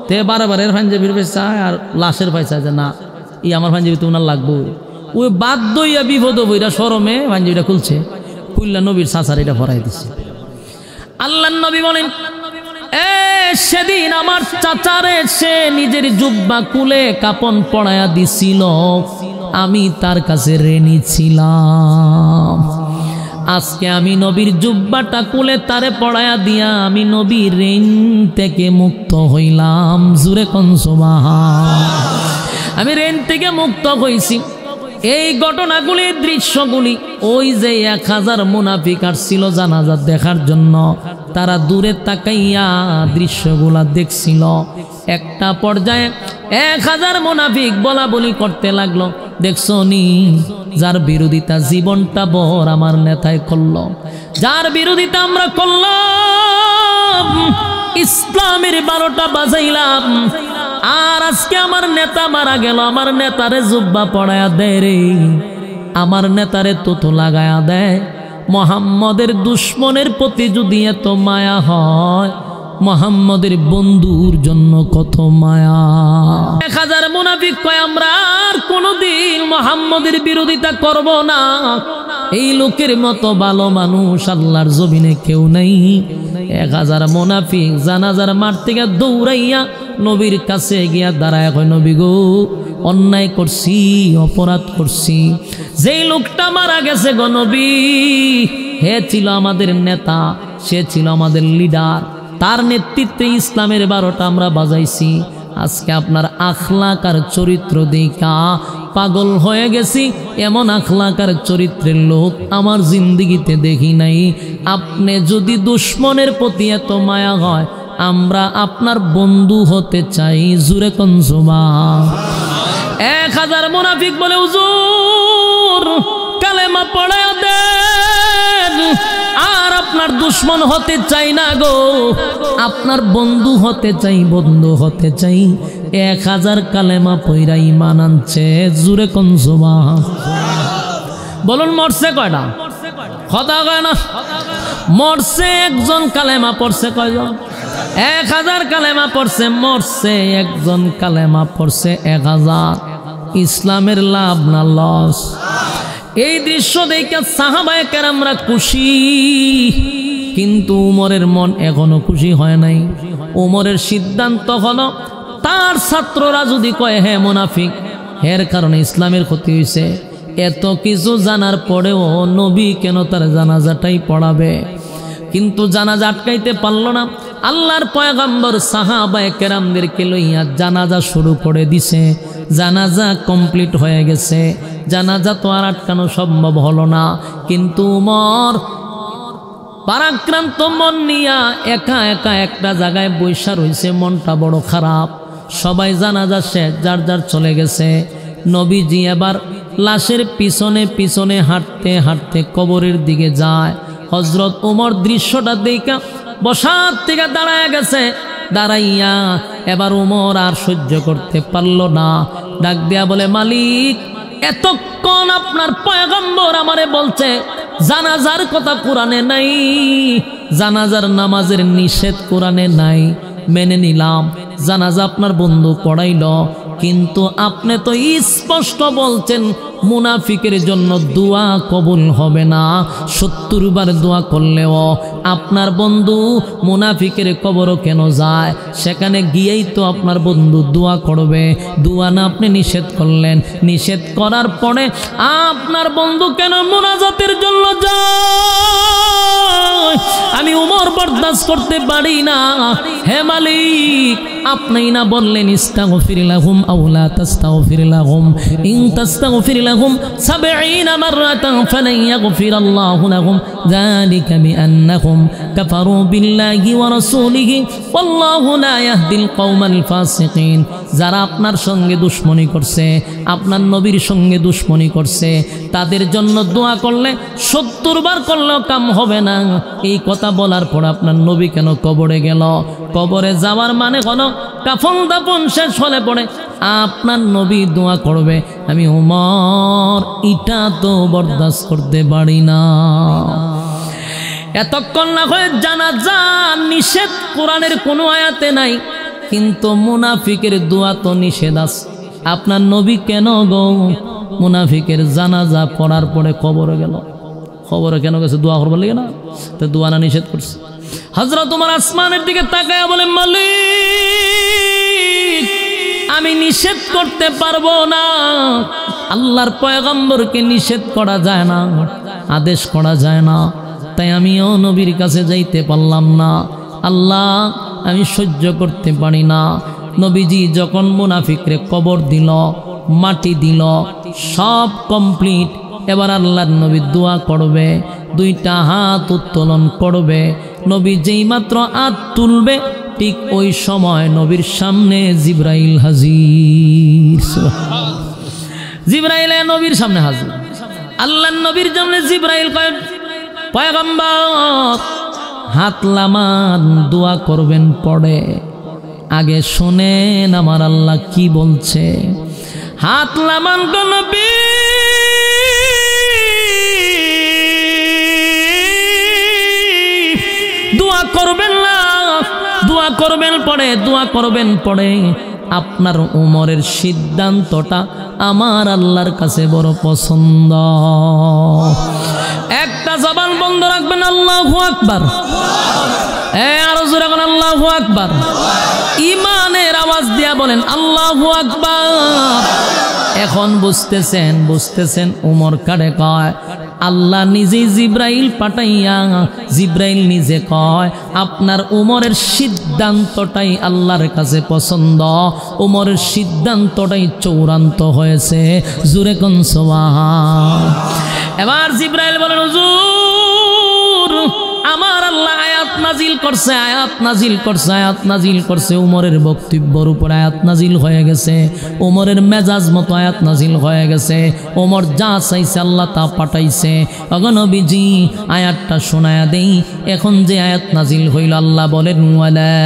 তে বারে বারে পাঞ্জাবির পয়সা আর লাশের পয়সা, যে না এই আমার পাঞ্জাবি তো ওনার লাগবো। ওই বাধ্য হইয়া বিপদ বইরা সরমে পাঞ্জাবিটা খুলছে, খুললা নবীর চাচার এটা ভরাই দিচ্ছে। আল্লাহর নবী বলেন, সেদিন আমার চাচারে সে নিজের জুব্বা খুলে কাপন পড়ায়া দিছিল, আমি তার কাছে ঋণী ছিলাম। আজকে আমি নবীর জুব্বাটা খুলে তারে পড়ায়া দিয়া আমি নবীর ঋণ থেকে মুক্ত হইলাম। জুরে কোন সুবহান। আমি ঋণ থেকে মুক্ত হইছি। এই ঘটনাগুলি, দৃশ্যগুলি, ওই যে 1000 মুনাফিক আসছিল জানাজা দেখার জন্য, তারা দূরে তাকাইয়া দৃশ্যগুলা দেখছিল। একটা পর্যায়ে 1000 মুনাফিক বলা বলি করতে লাগলো, দেখছো নি যার বিরোধিতা জীবনটা বর আমার নেতায় করলো, যার বিরোধিতা আমরা করলাম, ইসলামের 12টা বাজাইলাম, আর আজকে আমার নেতা মারা গেল, আমার নেতারে জুব্বা পড়ায়া দেয় রে, আমার নেতারে তুতু লাগায়া দেয়। মুহাম্মদের দুশ্মনের প্রতি যদি এত মায়া হয়, মুহাম্মদের বন্ধুর জন্য কত মায়া। 1000 মুনাফিক কয়, আমরা আর কোনোদিন মুহাম্মদের বিরোধিতা করব না। এই লোকের মতো ভালো মানুষ আল্লাহর জমিনে কেউ নাই। 1000 মুনাফিক জানাজার মাঠ থেকে দৌড়াইয়া নবীর কাছে গিয়া দাঁড়ায় কয়, নবী গো, অন্যায় করছি, অপরাধ করছি, যেই লোকটা মারা গেছে গো নবী, হে ছিল আমাদের নেতা, সে ছিল আমাদের লিডার, তার নেতৃত্বে ইসলামের 12টা আমরা বাজাইছি। আজকে আপনার আখলাক আর চরিত্র দেখা পাগল হয়ে গেছি। এমন আখলাক আর চরিত্রের লোক আমার জিন্দিগিতে দেখি নাই। আপনি যদি দুশ্মনের প্রতি এত মায়া হয়, আমরা আপনার বন্ধু হতে চাই। জুরে কোন সুবহান। 1000 মুনাফিক বলে, হুজুর কালেমা পড়ায় দেন, আর আপনার দুশ্মন হতে চাই না গো, আপনার বন্ধু হতে চাই, বন্ধু হতে চাই। 1000 কালেমা পয়রা ঈমান আনছে। জুরে কোন সুবহান। বলুন মরছে কয়টা? কথা কয় না। মরছে একজন, কালেমা পড়ছে কয়জন? 1000 কালেমা পড়ছে, মরছে একজন, কালেমা পড়ছে 1000। ইসলামের লাভ না লস? এই দৃশ্য দেখে সাহাবায়ে কেরামরা খুশি, কিন্তু উমরের মন এখনো খুশি হয় নাই। উমরের সিদ্ধান্ত হলো, তার ছাত্ররা যদি কয় হে মুনাফিক, এর কারণে ইসলামের ক্ষতি হয়েছে, এত কিছু জানার পরেও নবী কেন তার জানাজাটাই পড়াবে? কিন্তু জানাজা আটকাইতে পারল না। আল্লাহর পয়গম্বর সাহাবায়ে কেরামদেরকে লইয়া জানাজা শুরু করে দিছে। জানাজা কমপ্লিট হয়ে গেছে। জানাজা তো আর আটকানো সম্ভব হলো না। কিন্তু উমর পারাক্রান্ত মন নিয়া একা একা একটা জায়গায় বৈশা রইছে, মনটা বড় খারাপ। সবাই জানাজা শেষ, যার যার চলে গেছে। নবীজি এবার লাশের পিছনে পিছনে হাঁটতে হাঁটতে কবরের দিকে যায়। হযরত উমর দৃশ্যটা দেখা বসার থেকে দাঁড়ায় গেছে। দাঁড়াইয়া এবার উমর আর সহ্য করতে পারল না, ডাক দিয়া বলে, মালিক, এতক্ষণ আপনার পয়গম্বর আমারে বলছে জানাজার কথা কোরআনে নাই, জানাজার নামাজের নিষেধ কোরআনে নাই, মেনে নিলাম, জানাজা আপনার বন্ধু পড়াইল, কিন্তু আপনি তো স্পষ্ট বলছেন মুনাফিকের জন্য দোয়া কবুল হবে না। 70 বার দোয়া করলেও আপনার বন্ধু মুনাফিকের কবরও কেন যায়? সেখানে গিয়েই তো আপনার বন্ধু দোয়া করবে, দোয়া না আপনি নিষেধ করলেন। নিষেধ করার পরে আপনার বন্ধু কেন মুনাজাতের জন্য যায়? আমি উমর বরদাস্ত করতে পারি না। হে মালিক, আপনি না বললেন ইস্তাগফির লাহুম আও লা তাস্তাগফির লাহুম, ইন তাস্তাগফির লাহুম 70 মাররাতান ফালান ইয়াগফিরাল্লাহু লাহুম, যালিকা বিআন্নাহুম কাফারু বিল্লাহি ওয়া রাসূলিহি ওয়াল্লাহু লা ইয়াহদিল কওমাল ফাসিকিন। যারা আপনার সঙ্গে দুশমনি করছে, আপনার নবীর সঙ্গে দুশমনি করছে, তাদের জন্য দোয়া করলে 70 বার করলেও কাম হবে না। এই কথা বলার পর আপনার নবী কেন কবরে গেল? কবরে যাওয়ার মানে হলো কাফন দাফন শেষ হলে পড়ে আপনার নবী দোয়া করবে। আমি উমর এটা তো বরদাস্ত করতে পারি না। এতক্ষণ না হয়ে জানাজা নিষেধ কোরআনের কোনো আয়াতে নাই, কিন্তু মুনাফিকের দোয়া তো নিষেধ আছে। আপনার নবী কেন গো মুনাফিকের জানাজা পড়ার পরে কবরে গেল? খবরে কেন গেছে? দোয়া করবার লাগে না? তো দোয়া না নিষেধ করছে। হযরত ওমর আসমানের দিকে তাকায়া বলে, মালিক, আমি নিষেধ করতে পারবো না। আল্লাহর পয়গম্বরকে নিষেধ করা যায় না, আদেশ করা যায় না, তাই আমিও নবীর কাছে যাইতে পারলাম না। আল্লাহ, আমি সহ্য করতে পারি না। নবীজি যখন মুনাফিকরে কবর দিল, মাটি দিল, সব কমপ্লিট। এবার আল্লাহর নবী দোয়া করবে, 2টা হাত উত্তোলন করবে। নবী যেই মাত্র হাত তুলবে, ঠিক ওই সময় নবীর সামনে জিবরাইল হাজির। জিবরাইল নবীর সামনে হাজির। আল্লাহর নবীর সামনে জিবরাইল কয়, পয়গম্বর হাত লামান, দোয়া করবেন পড়ে। আগে শুনেন আমার আল্লাহ কি বলছে। হাত লামান গো নবী, দোয়া করবেন না, দোয়া করবেন পড়ে, দোয়া করবেন পড়ে। আপনার উমরের সিদ্ধান্তটা আমার আল্লাহর কাছে বড় পছন্দ। একটা জবান বন্ধ রাখবেন, আল্লাহু আকবার। আরো জোরে বলেন আল্লাহু আকবার। ইমানের আওয়াজ দিয়া বলেন আল্লাহু আকবার। এখন বুঝতেছেন, বুঝতেছেন উমর কারে কয়। আল্লাহ নিজেই জিব্রাইল পাঠাইয়া জিব্রাইল নিজে কয় আপনার উমরের সিদ্ধান্তটাই আল্লাহর কাছে পছন্দ, উমরের সিদ্ধান্তটাই চূড়ান্ত হয়েছে। জোরে কোন সুবহান। এবার জিব্রাইল বলেন হুজুর আমার আল্লাহ আয়াত নাজিল করছে, আয়াত নাজিল করছে, আয়াত নাজিল করছে। উমরের বক্তব্যের উপর আয়াত নাজিল হয়ে গেছে, উমরের মেজাজ মতো আয়াত নাজিল হয়ে গেছে। উমর যা চাইছে আল্লাহ তা পাঠাইছে। ওগো নবীজি আয়াতটা শোনায়া দেই। এখন যে আয়াত নাজিল হইল আল্লাহ বলেন ওয়ালা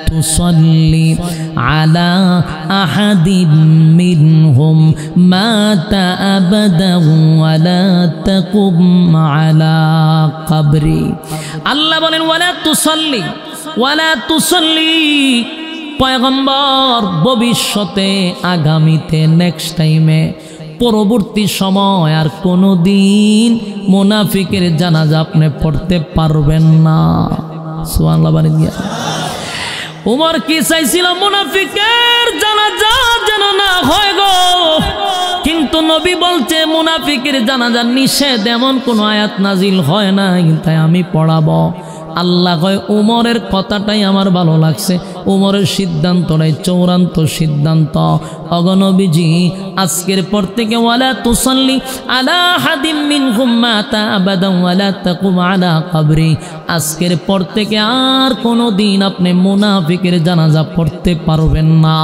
তুসাল্লি আলা আহাদিন মিনহুম মাতা আবাদা ওয়ালা তাকুম আলা কবরি। আল্লাহ বলেন ওয়ালা তুসাল্লি, ওয়ালা তুসাল্লি। পয়গম্বর ভবিষ্যতে আগামীতে নেক্সট টাইমে পরবর্তী সময় আর কোনো দিন মুনাফিকের জানাজা আপনি পড়তে পারবেন না। সুবহানাল্লাহ বলেন। উমর কি চাইছিল মুনাফিকের জানাজা যেন না হয় গো, কিন্তু নবী বলছে মুনাফিকের জানাজা নিষেধ, এমন কোন আয়াত নাজিল হয় না, তাই আমি পড়াবো। আল্লাহ কয় উমরের কথাটাই আমার ভালো লাগছে, উমরের সিদ্ধান্তটাই চূড়ান্ত সিদ্ধান্ত। ওগো নবীজি আজকের পর থেকে ওয়ালা তুসাল্লি আলা হাদিম মিনহুম মাতা আবাদা ওয়ালা তাকুম আলা কবরি। আজকের পর থেকে আর কোনো দিন আপনি মুনাফিকের জানাজা পড়তে পারবেন না,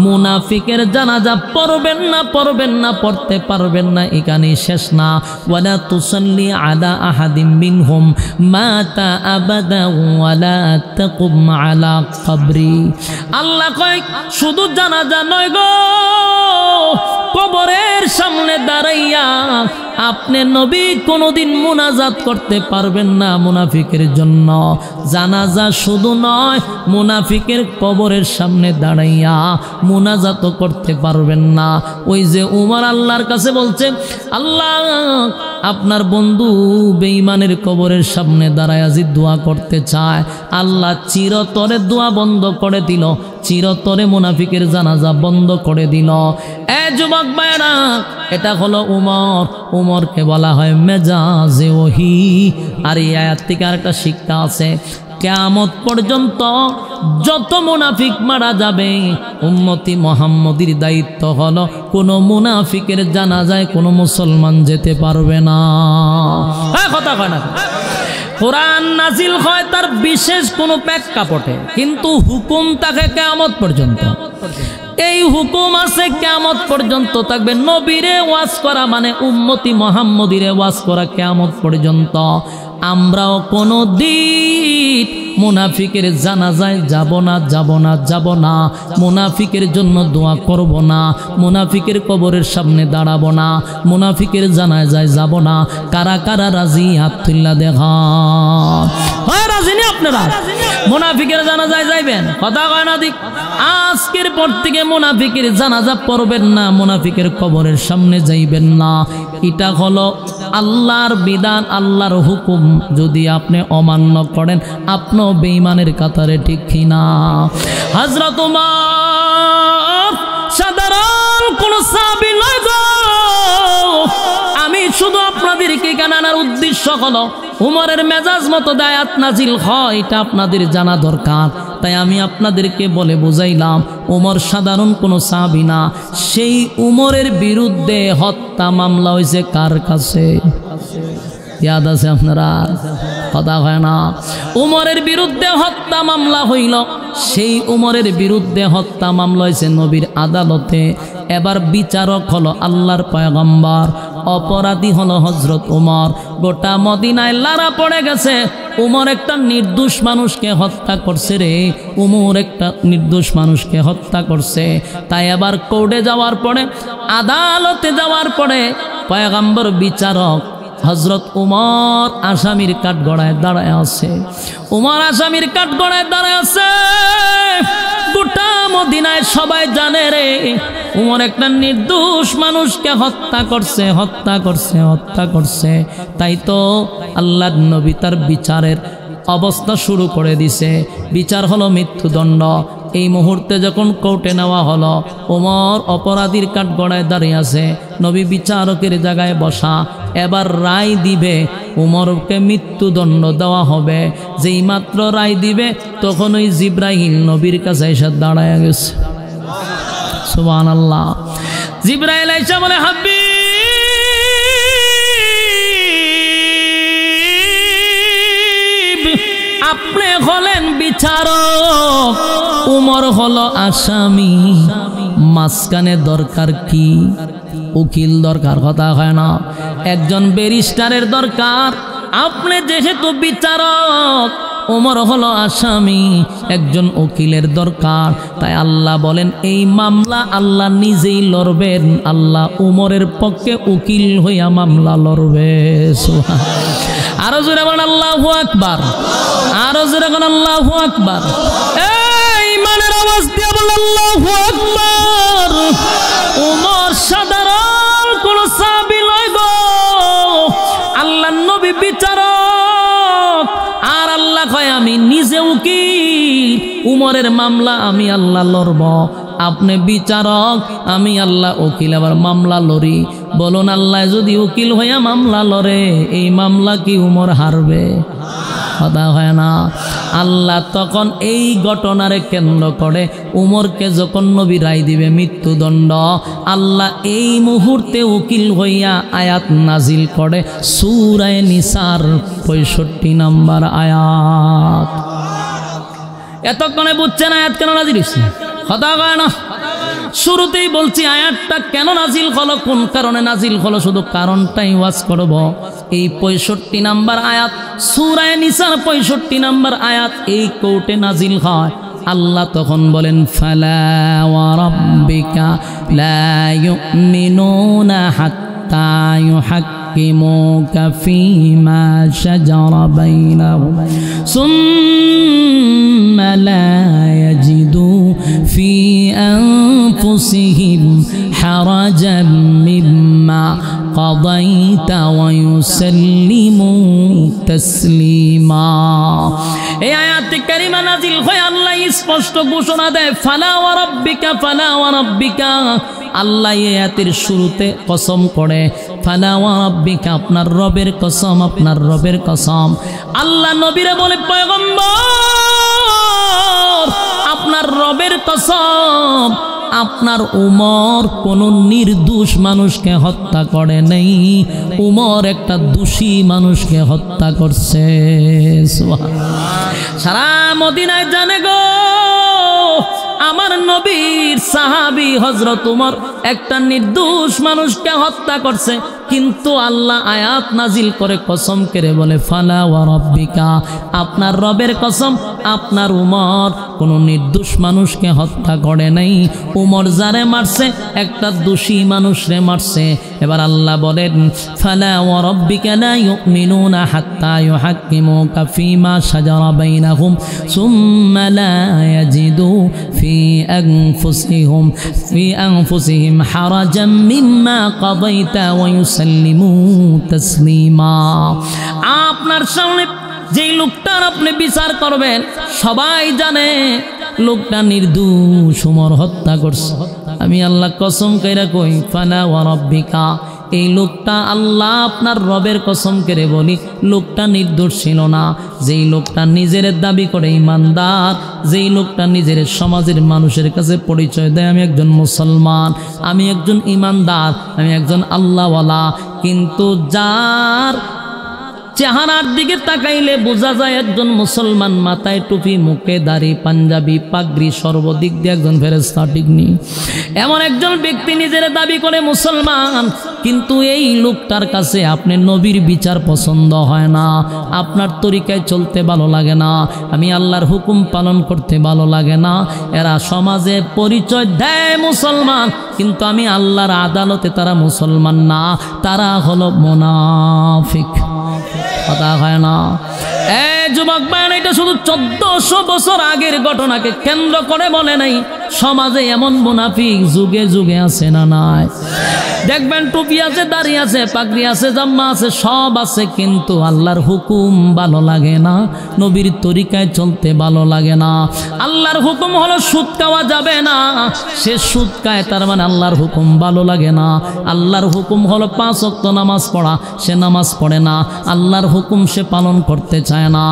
মুনাফিকের জানাজা পড়বেন না, পড়বেন না, পড়তে পারবেন না। এখানেই শেষ না, ওয়ালা তুসাল্লি আলা আহাদিম মিনহুম মাতা আবাদা ওয়ালা তাকুম আলা কবরি। আল্লাহ কয় শুধু জানাজা নয় গো, কবরের সামনে দাঁড়াইয়া আপনি নবী কোনোদিন মুনাজাত করতে পারবেন না মুনাফিকের জন্য। জানাজা শুধু নয়, মুনাফিকের কবরের সামনে দাঁড়াইয়া মুনাজাত করতে পারবেন না। ওই যে উমর আল্লাহর কাছে বলছে আল্লাহ আপনার বন্ধু বেঈমানের কবরের সামনে দাঁড়াইয়া যে দোয়া করতে চায়, আল্লাহ চিরতরে দোয়া বন্ধ করে দিল, চিরতরে মুনাফিকের জানাজা বন্ধ করে দিল। এ যুবক ভাইরা, এটা হলো উমর, উমরকে বলা হয় মেজাজে ওহী। আর এই আয়াত থেকে আরেকটা শিক্ষা আছে, কিয়ামত পর্যন্ত যত মুনাফিক মারা যাবে উম্মতি মুহাম্মদীর দায়িত্ব হলো কোনো মুনাফিকের জানাজায় কোনো মুসলমান যেতে পারবে না। হ্যাঁ কথা কয় না, কোরআন নাজিল হয় তার বিশেষ কোনো প্রেক্ষাপটে, কিন্তু হুকুম থাকে কিয়ামত পর্যন্ত। এই হুকুম আছে কিয়ামত পর্যন্ত থাকবে। নবীরে ওয়াজ করা মানে উম্মতি মুহাম্মদীরে ওয়াজ করা কিয়ামত পর্যন্ত। আমরাও কোনো দিন মুনাফিকের জানাজায় যাব না, যাব না, যাব না। মুনাফিকের জন্য দোয়া করব না, মুনাফিকের কবরের সামনে দাঁড়াবো না, মুনাফিকের জানাজায় যাব না। কারা কারা রাজি হাত তুল্লা দেখা? হয় রাজি নি আপনারা? মুনাফিকের জানাজায় যাইবেন? কথা কয় না দিক। আজকের পর থেকে মুনাফিকের জানাজা পড়বেন না, মুনাফিকের কবরের সামনে যাইবেন না। এটা হলো আল্লাহর বিধান, আল্লাহর হুকুম। যদি আপনি অমান্য করেন আপনিও বেঈমানের কাতারে, ঠিক কিনা? হযরত ওমর সাধারণ কোন সাহাবী নয় গো। আমি শুধু আপনাদেরকে জানানোর উদ্দেশ্য হলো উমরের মেজাজ মতো আয়াত নাজিল হয়, এটা আপনাদের জানা দরকার। তাই আমি আপনাদেরকে বলে বুঝাইলাম উমর সাধারণ কোনো সাহাবী না। সেই উমরের বিরুদ্ধে হত্যা মামলা হয়েছে কার কাছে? ইয়াদ আছে আপনারা? কথা হয় না। উমরের বিরুদ্ধে হত্যা মামলা হইল, সেই উমরের বিরুদ্ধে হত্যা মামলা হয়েছে নবীর আদালতে। এবার বিচারক হলো আল্লাহর পয়গম্বর, অপরাধী হলো হযরত উমর। গোটা মদিনায় লারা পড়ে গেছে, উমর একটা নির্দোষ মানুষকে হত্যা করছে রে, উমর একটা নির্দোষ মানুষকে হত্যা করছে। তাই এবার কোর্টে যাওয়ার পরে, আদালতে যাওয়ার পরে পয়গম্বর বিচারক হযরত উমর আসামির কাঠগড়ায় দাঁড়ায় আছে। উমর আসামির কাঠগড়ায় দাঁড়ায় আছে। গোটা মদিনায় সবাই জানে রে উমর একটা নির্দোষ মানুষকে হত্যা করছে, হত্যা করছে, হত্যা করছে। তাই তো আল্লাহর নবী তার বিচারের অবস্থা শুরু করে দিছে। বিচার হলো মৃত্যুদণ্ড। এই মুহূর্তে যখন কোর্টে নেওয়া হলো, ওমর অপরাধীর কাঠগড়ায় দাঁড়িয়ে আছে, নবী বিচারকের জায়গায় বসা। এবার রায় দিবে, উমরকে মৃত্যুদণ্ড দেওয়া হবে। যেই মাত্র রায় দিবে তখন ওই জিব্রাইল নবীর কাছে এসে দাঁড়ায় গেছে। সুবহানাল্লাহ। জিব্রাইল আইসা বলে, হাবিব আপনি হলেন বিচারক, উমর হলো আসামি, মাঝখানে দরকার কি? উকিল দরকার, কথা হয় না, একজন ব্যারিস্টারের দরকার। আপনি যেহেতু বিচারক, উমর হলো আসামি, একজন উকিলের দরকার। তাই আল্লাহ বলেন এই মামলা আল্লাহ নিজেই লড়বেন। আল্লাহ উমরের পক্ষে উকিল হইয়া মামলা লড়বে। আরো জোরে বলেন আল্লাহু আকবার, আরো জোরে বলেন আল্লাহু আকবার। এই ইমানের আওয়াজ দিয়ে বলেন আল্লাহু আকবার। উমর সাধারণ কোন সাহাবী নয় গো, আল্লাহর নবী বিচারক। আর আল্লাহ কয় আমি নিজে উকিল, উমরের মামলা আমি আল্লাহ লড়ব। আপনি বিচারক, আমি আল্লাহ উকিল, আবার মামলা লড়ি। বলুন আল্লাহ যদি উকিল হইয়া মামলা লড়ে, এই মামলা কি উমর হারবে? কথা হয় না। আল্লাহ তখন এই ঘটনারে কেন্দ্র করে উমরকে যখন নবী রায় দিবে মৃত্যুদণ্ড, আল্লাহ এই মুহূর্তে উকিল হইয়া আয়াত নাজিল করে সূরা নিসার 65 নম্বর আয়াত। এতক্ষণে বুঝছেন আয়াত কেন নাজিল হয়েছে? কথা হয় না। শুরুতেই বলছি আয়াতটা কেন নাজিল হলো, কোন কারণে নাজিল হলো, শুধু কারণটাই ওয়াজ করব। এই 65 নম্বর আয়াত সূরা নিসার 65 নম্বর আয়াত এই কোর্টে নাজিল হয়। আল্লাহ তখন বলেন ফালা ওয়া রাব্বিকা লা ইউমিনুনা হাত্তা ইউহাক্কিমুকা ফীমা শাজারা বাইনাহুম সুম্মা লা ইয়াজিদু ফি আনফুসিহিম হারাজাম মিম্মা কাদাইতা ওয়া ইউসাল্লিমু তাসলিমা। এই আয়াতে কারিমা নাজিল হয় আল্লাহ স্পষ্ট ঘোষণা দেয় ফালা ওয়া রাব্বিকা, ফালা ওয়া রাব্বিকা। আল্লাহ এই আয়াতের শুরুতে কসম করে ফালা ওয়া রাব্বিকা, আপনার রবের কসম, আপনার রবের কসম। আল্লাহ নবীরে বলে পয়গম্বর আপনার রবের কসম, আপনার উমর কোন নির্দোষ মানুষকে হত্যা করে নাই, উমর একটা দোষী মানুষকে হত্যা করছে। সারা মদিনায় জানে গো আমার নবীর সাহাবী হযরত উমর একটা নির্দোষ মানুষকে হত্যা করছে, কিন্তু আল্লাহ আয়াত নাজিল করে কসম করে বলে ফালা ওয়া রাব্বিকা, আপনার রবের কসম, আপনার উমর কোন নির্দোষ মানুষকে হত্যা করে নাই। উমর যারে মারছে একটা দোষী মানুষরে মারছে। এবার আল্লাহ বলেন ফালা ওয়া রাব্বিকা লা ইউমিনুনা হাত্তা ইউহাক্কিমুকা ফীমা শাজারা বাইনাহুম সুম্মা লা ইয়াজিদু ফি আনফুসিহিম হারাজাম মিম্মা কাদাইতা ওয়া ইউসাল্লিমু তাসলিমা। আপনার সামনে যেই লোকটার আপনি বিচার করবেন সবাই জানে লোকটা নির্দোষ, উমর হত্যা করছে। আমি আল্লাহ কসম কইরা কই ফালা ওয়া রাব্বিকা, এই লোকটা আল্লাহ আপনার রবের কসম করে বলি লোকটা নির্দোষ ছিল না। যেই লোকটা নিজের দাবি করে ইমানদার, যেই লোকটা নিজের সমাজের মানুষের কাছে পরিচয় দেয় আমি একজন মুসলমান, আমি একজন ইমানদার, আমি একজন আল্লাহওয়ালা, কিন্তু যার চেহারার দিকে তাকাইলে বোঝা যায় একজন মুসলমান, মাথায় টুপি, মুখে দাড়ি, পাঞ্জাবি, পাগড়ি, সর্বদিক দিয়ে একজন ফেরেশতা, ঠিক নেই। এমন একজন ব্যক্তি নিজের দাবি করে মুসলমান, কিন্তু এই লোকটার কাছে আপনি নবীর বিচার পছন্দ হয় না, আপনার তরিকায় চলতে ভালো লাগে না, আমি আল্লাহর হুকুম পালন করতে ভালো লাগে না। এরা সমাজে পরিচয় দেয় মুসলমান, কিন্তু আমি আল্লাহর আদালতে তারা মুসলমান না, তারা হলো মুনাফিক। কথা হয় না। যুবক ভাই, এটা শুধু 1400 বছর আগের ঘটনাকে কেন্দ্র করে বলে নাই, সমাজে এমন মুনাফিক যুগে যুগে আছে না নাই? দেখবেন টুপি আছে, দাড়ি আছে, পাগড়ি আছে, জাম্মা আছে, সব আছে, কিন্তু আল্লাহর হুকুম ভালো লাগে না, নবীর তরিকায় চলতে ভালো লাগে না। আল্লাহর হুকুম হলো সুদ খাওয়া যাবে না, সে সুদ খায়, তার মানে আল্লাহর হুকুম ভালো লাগে না। আল্লাহর হুকুম হলো 5 ওয়াক্ত নামাজ পড়া, সে নামাজ পড়ে না, আল্লাহর হুকুম সে পালন করতে চায় না।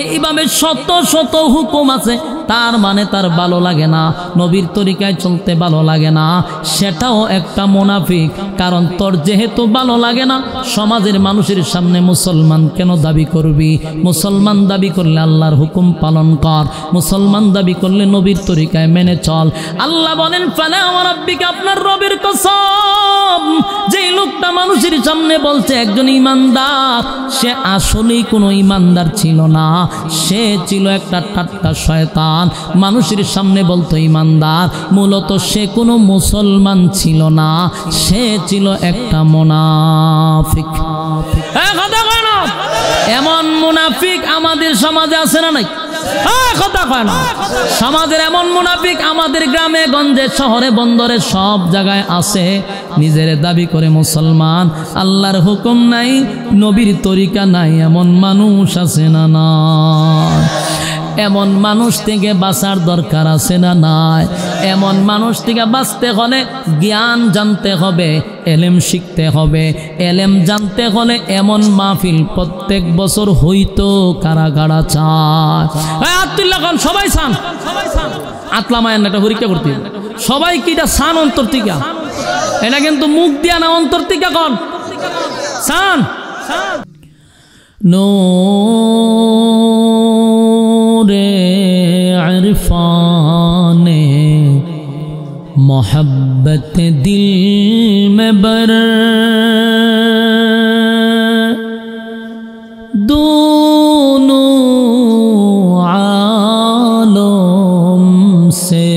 এইভাবে শত শত হুকুম আছে, তার মানে তার ভালো লাগে না, নবীর তরিকায় চলতে ভালো লাগে না, সেটাও একটা মুনাফিক। কারণ তোর যেহেতু ভালো লাগে না, সমাজের মানুষের সামনে মুসলমান কেন দাবি করবি? মুসলমান দাবি করলে আল্লাহর হুকুম পালন কর, মুসলমান দাবি করলে নবীর তরিকায় মেনে চল। আল্লাহ বলেন ফালা ওয়া রাব্বিকা, আপনার রবের কসম, যেই লোকটা মানুষের সামনে বলছে একজন ইমানদার, সে আসলেই কোনো ইমানদার ছিল না, সে ছিল একটা টাটকা শয়তান। মানুষের সামনে বলতো ইমানদার, মূলত সে কোনো মুসলমান ছিল না, সে ছিল একটা মুনাফিক। এমন মুনাফিক আমাদের সমাজে আছে না নাই? কথা কয় না। সমাজের এমন মুনাফিক আমাদের গ্রামে গঞ্জে শহরে বন্দরে সব জায়গায় আছে। নিজের দাবি করে মুসলমান, আল্লাহর হুকুম নাই, নবীর তরিকা নাই, এমন মানুষ আছে না না? এমন মানুষ থেকে বাঁচার দরকার আছে না নাই? এমন মানুষ থেকে বাঁচতে হলে জ্ঞান জানতে হবে, এলেম শিখতে হবে। এলেম জানতে হলে এমন মাহফিল প্রত্যেক বছর হইতো কারা কারা চায়? আব্দুল্লাহ খান সবাই চান, আতলামায়ান একটা পরীক্ষা করতে সবাই কিটা চান অন্তর থেকে? এটা কিন্তু মুখ দিয়া না, অন্তর থেকে কন চান। নূরে ইরফানে मोहब्बत दिल में बर, दोनों आलम से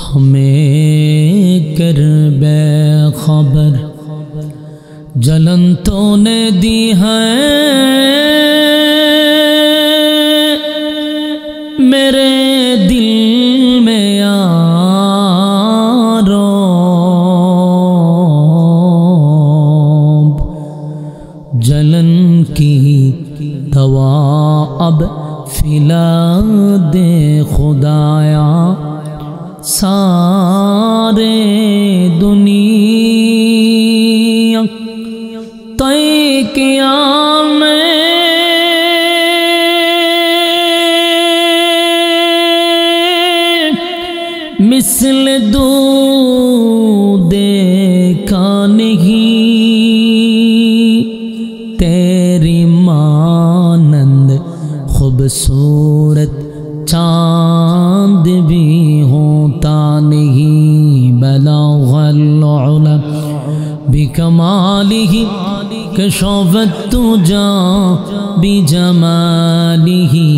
हमें कर बेखबर, जलन तो ने दी है मेरे दिल में यारो, जलन की दवा अब फिला दे खुदाया, सारे दुनिया तय किया मिसल दूध देखा नहीं, तेरी मानंद खूबसूरत चांद भी होता नहीं, बलागल उला बिकमालिही कशफत तुजा बिजमालिही,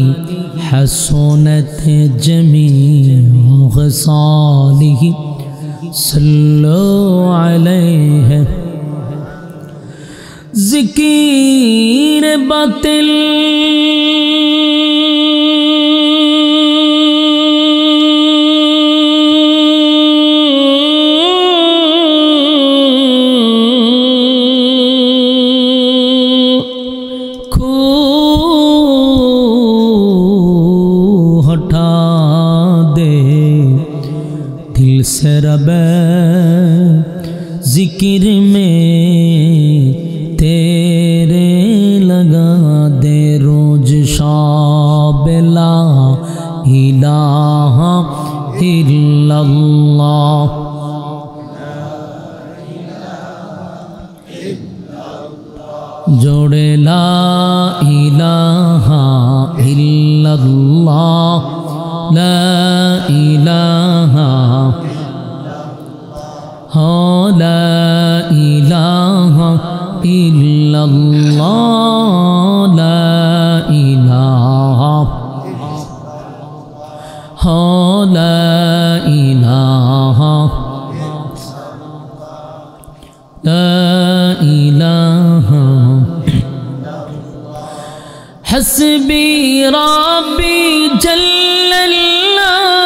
हसनत जमीअ ख़सालिही, सल्लो अलैहि। ज़िकीर बातिल से रबे जिक्र में तेरे लगा दे रोज शाब, ला इलाहा इल्लल्लाह, जोड़े ला इलाहा इल्लल्लाह, ला इलाहा ला इलाहा इल्लल्लाह, ला इलाहा ला इलाहा ला इलाहा। हस्बी रब्बी जल्लल्लाह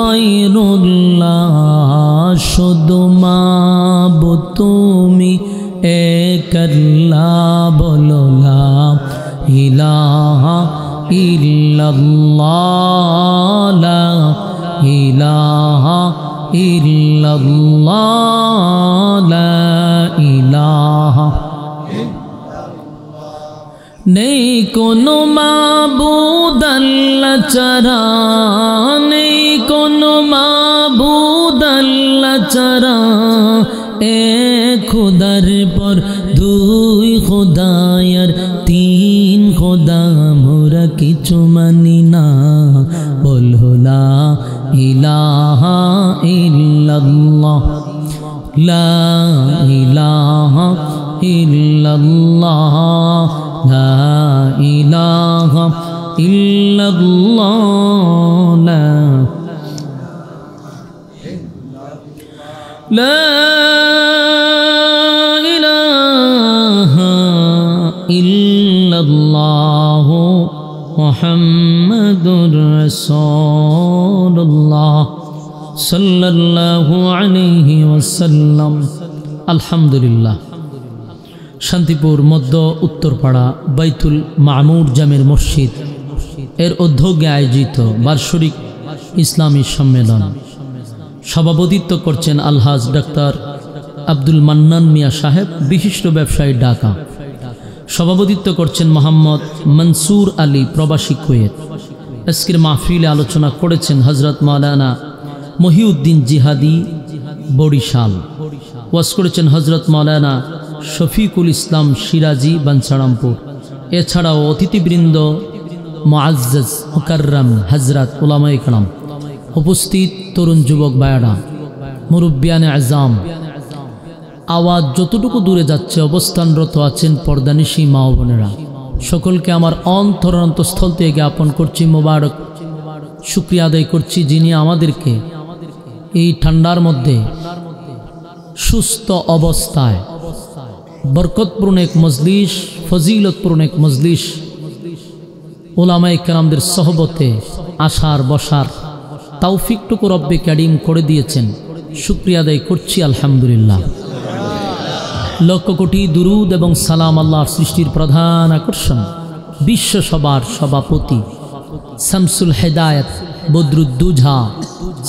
গয়রুল্লাহ শুধু মাবুদ তুমি এক আল্লাহ বলো লা ইলাহা ইল্লাল্লাহ লা ইলাহা ইল্লাল্লাহ লা ইলাহা নেই কোনো মাবুদ আল্লাহ ছাড়া নেই কোনো মাবুদ আল্লাহ ছাড়া এক খুদার পর দুই খুদায়ার তিন খুদা মোরা কিছু মানি না বলো লা ইলাহা ইল্লাল্লাহ লা ইলাহা ইল্লাল্লাহ লা ইলাহা ইল্লাল্লাহ লা ইলাহা ইল্লাল্লাহ মুহাম্মাদুর রাসূলুল্লাহ সাল্লাল্লাহু আলাইহি ওয়াসাল্লাম। আলহামদুলিল্লাহ। শান্তিপুর মধ্য উত্তরপাড়া বাইতুল মামুর জামের মসজিদ এর উদ্যোগে আয়োজিত বার্ষিক ইসলামী সম্মেলন সভাপতিত্ব করছেন আলহাজ ডাক্তার আব্দুল মান্নান মিয়া সাহেব, বিশিষ্ট ব্যবসায়ী, ঢাকা। সভাপতিত্ব করছেন মোহাম্মদ মনসুর আলী, প্রবাসী, কুয়েত। আজকের মাহফিলে আলোচনা করেছেন হজরত মাওলানা মহিউদ্দিন জিহাদি, বরিশাল। ওয়াজ করেছেন হজরত মাওলানা শফিকুল ইসলাম সিরাজি, বাঞ্ছারামপুর। এছাড়াও অতিথিবৃন্দ মুআজ্জাজ মুকাররম হজরত উলামায়ে কেরাম, উপস্থিত তরুণ যুবক ভাইয়েরা, মুরব্বিয়ানে আজম। আওয়াজ যতটুকু দূরে যাচ্ছে, অবস্থানরত আছেন পর্দানিশী মা ও বোনেরা, সকলকে আমার অন্তরস্থল থেকে জ্ঞাপন করছি মোবারক শুকরিয়া আদায় করছি, যিনি আমাদেরকে এই ঠান্ডার মধ্যে সুস্থ অবস্থায় বরকতপূর্ণ এক মজলিস, ফজিলতপূর্ণ এক মজলিস, উলামায়ে কেরামদের সহবতে আসার বসার তৌফিকটুকু রব্বে কারীম করে দিয়েছেন। শুকরিয়া আদায় করছি আলহামদুলিল্লাহ। লক্ষ কোটি দুরুদ এবং সালাম আল্লাহর সৃষ্টির প্রধান আকর্ষণ, বিশ্ব সভার সভাপতি শামসুল হেদায়েত বদরুদ্দুজা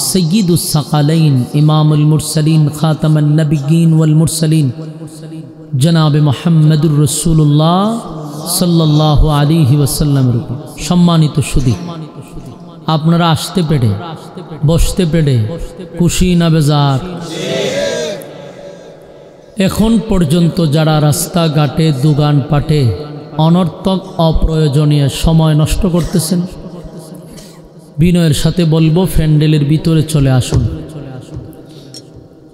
সৈয়দুস সাকালাইন ইমামুল মুরসালিন খাতামান নবিয়্যিন ওয়াল মুরসালিন জনাবে মুহাম্মদুর রাসূলুল্লাহ সাল্লাল্লাহু আলাইহি ওয়াসাল্লামের উপর। সম্মানিত সুধী, আপনারা আসতে পেরে, বসতে পেরে খুশি না বেজার? এখন পর্যন্ত যারা রাস্তাঘাটে, দোকানপাটে অনর্থক অপ্রয়োজনীয় সময় নষ্ট করতেছেন, বিনয়ের সাথে বলবো প্যান্ডেলের ভিতরে চলে আসুন।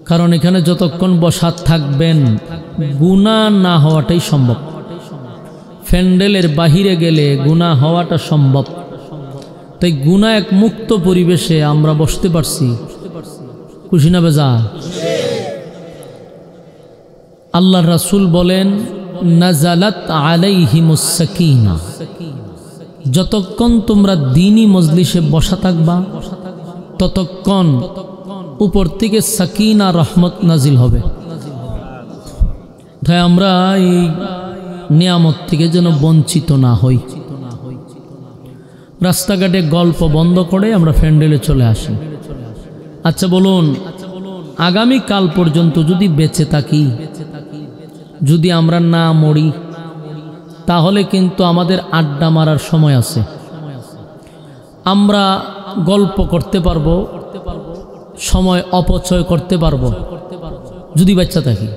কারণ এখানে যতক্ষণ বসা থাকবেন গুনাহ না হওয়াটাই সম্ভব। প্যান্ডেলের বাহিরে গেলে গুনাহ হওয়াটা সম্ভব। তাই গুনাহ এক মুক্ত পরিবেশে আমরা বসতে পারছি, খুশি না বেজার? আল্লাহর রাসূল বলেন নাজালাত আলাইহিমুস সাকিনা, যতক্ষণ তোমরা দ্বীনি মজলিসে বসা থাকবা ততক্ষণ উপর থেকে সাকিনা, রহমত নাজিল হবে। তাই আমরা এই নিয়ামত থেকে যেন বঞ্চিত না হই। রাস্তাঘাটে গল্প বন্ধ করে আমরা প্যান্ডেলে চলে আসি। আচ্ছা বলুন, আগামী কাল পর্যন্ত যদি বেঁচে থাকি, যদি আমরা না মরি, তাহলে কিন্তু আমাদের আড্ডা মারার সময় আছে। আমরা গল্প করতে পারবো, সময় অপচয় করতে পারবো যদি বাচ্চা থাকি।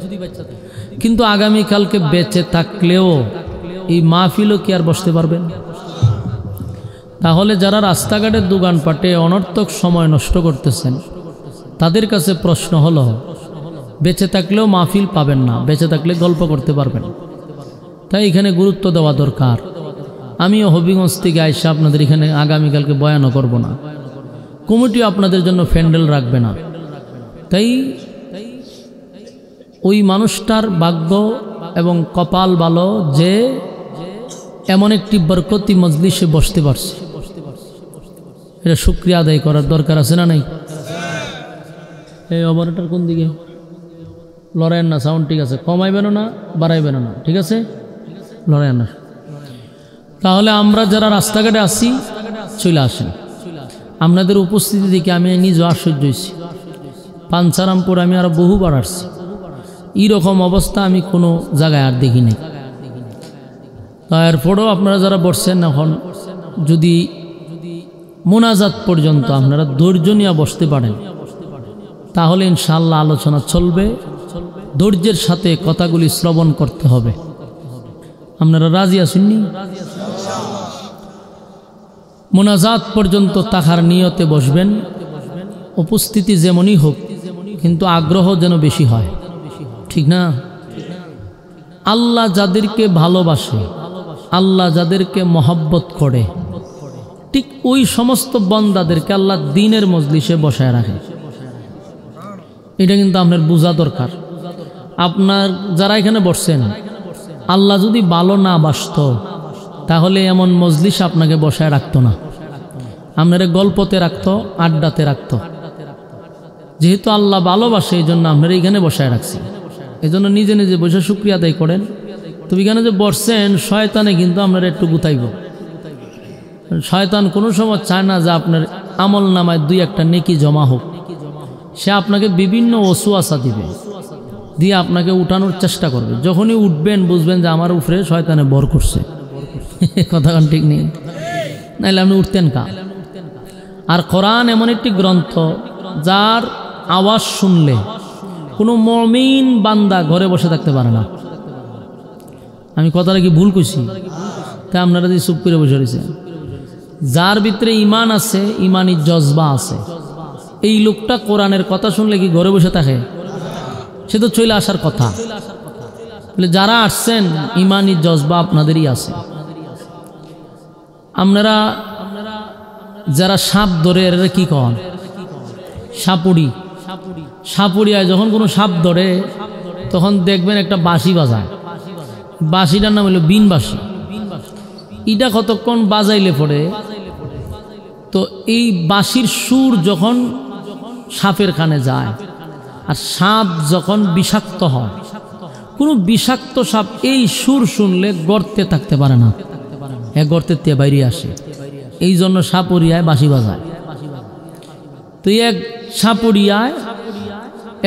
কিন্তু আগামী কালকে বেঁচে থাকলেও এই মাহফিলও কি আর বসতে পারবেন? তাহলে যারা রাস্তাঘাটের দোকানপাটে অনর্থক সময় নষ্ট করতেছেন, তাদের কাছে প্রশ্ন হলো, বেঁচে থাকলেও মাহফিল পাবেন না, বেঁচে থাকলে গল্প করতে পারবেন। তাই এখানে গুরুত্ব দেওয়া দরকার। আমিও হবিগঞ্জ থেকে আইসা আপনাদের এখানে আগামীকালকে বয়ানও করব না, কমিটিও আপনাদের জন্য প্যান্ডেল রাখবে না। তাই ওই মানুষটার ভাগ্য এবং কপাল ভালো যে এমন একটি বরকতি মজলিসে বসতে পারছে। এটা শুকরিয়া আদায় করার দরকার আছে না নাই? এই অপারেটর কোন দিকে? লড়াইয়ের না, সাউন্ড ঠিক আছে, কমাইবেন না বাড়াইবেন না, ঠিক আছে, লড়াইয়ের না। তাহলে আমরা যারা রাস্তাঘাটে আসি চলে আসেন। আপনাদের উপস্থিতি দেখে আমি নিজে আশ্চর্য হয়েছি। পাঞ্চারামপুর আমি আরো বহুবার আসছি, এইরকম অবস্থা আমি কোনো জায়গায় আর দেখি নাই। এরপরেও আপনারা যারা বসছেন, এখন যদি মোনাজাত পর্যন্ত আপনারা ধৈর্য নিয়ে বসতে পারেন তাহলে ইনশাআল্লাহ আলোচনা চলবে। ধৈর্যের সাথে কথাগুলি শ্রবণ করতে হবে। আপনারা রাজি আছেননি? মোনাজাত পর্যন্ত তাহার নিয়তে বসবেন। উপস্থিতি যেমনই হোক, কিন্তু আগ্রহ যেন বেশি হয়, ঠিক না? আল্লাহ যাদেরকে ভালোবাসে, আল্লাহ যাদেরকে মহব্বত করে, ঠিক ওই সমস্ত বান্দাদেরকে আল্লাহ দ্বীনের মজলিসে বসায় রাখে। এটা কিন্তু আপনার বোঝা দরকার। আপনার যারা এখানে বসছেন, আল্লাহ যদি ভালো না বাসত তাহলে এমন মজলিস আপনাকে বসায় রাখতো না, আপনারা গল্পতে রাখতো, আড্ডাতে রাখতো। যেহেতু আল্লাহ ভালোবাসে এই জন্য আপনারা এখানে বসায় রাখছে। এই জন্য নিজে নিজে বসে শুকরিয়া আদায় করেন। তুমি এখানে যে বসছেন, শয়তানে কিন্তু আপনারা একটু গুতাইব। শয়তান কোনো সময় চায় না যে আপনার আমল নামায় দুই একটা নেকি জমা হোক। সে আপনাকে বিভিন্ন ওসওয়াসা দিবে, দিয়ে আপনাকে উঠানোর চেষ্টা করবে। যখনই উঠবেন বুঝবেন যে আমার উপরে শয়তানে বর করছে। কথা ঠিক নেই, নাইলে আপনি উঠতেন কা? আর কোরআন এমন একটি গ্রন্থ যার আওয়াজ শুনলে কোনো মুমিন বান্দা ঘরে বসে থাকতে পারে না। আমি কথাটা কি ভুল কইছি? তাই আপনারা যদি চুপ করে বসে রয়েছেন, যার ভিতরে ইমান আছে, ইমানি জজবা আছে, এই লোকটা কোরআনের কথা শুনলে কি ঘরে বসে থাকে? সে তো চলে আসার কথা। যারা আসছেন, ইমানি জজবা আপনাদেরই আছে। আপনারা যারা সাপ ধরে এরা কি কন? সাপুড়ি। সাপুড়িয়ায় যখন কোনো সাপ ধরে তখন দেখবেন একটা বাঁশি বাজায়। বাঁশিটার নাম হলো বিন বাঁশি। এটা কতক্ষণ বাজাইলে পড়ে তো এই বাঁশির সুর যখন সাপের কানে যায়, আর সাপ যখন বিষাক্ত হয়, কোনো বিষাক্ত সাপ এই সুর শুনলে গর্তে থাকতে পারে না, এক গর্তের দিয়ে বাইরে আসে। এই জন্য সাপুরিয়ায় বাঁশি বাজায়। তো এক সাপুরিয়ায়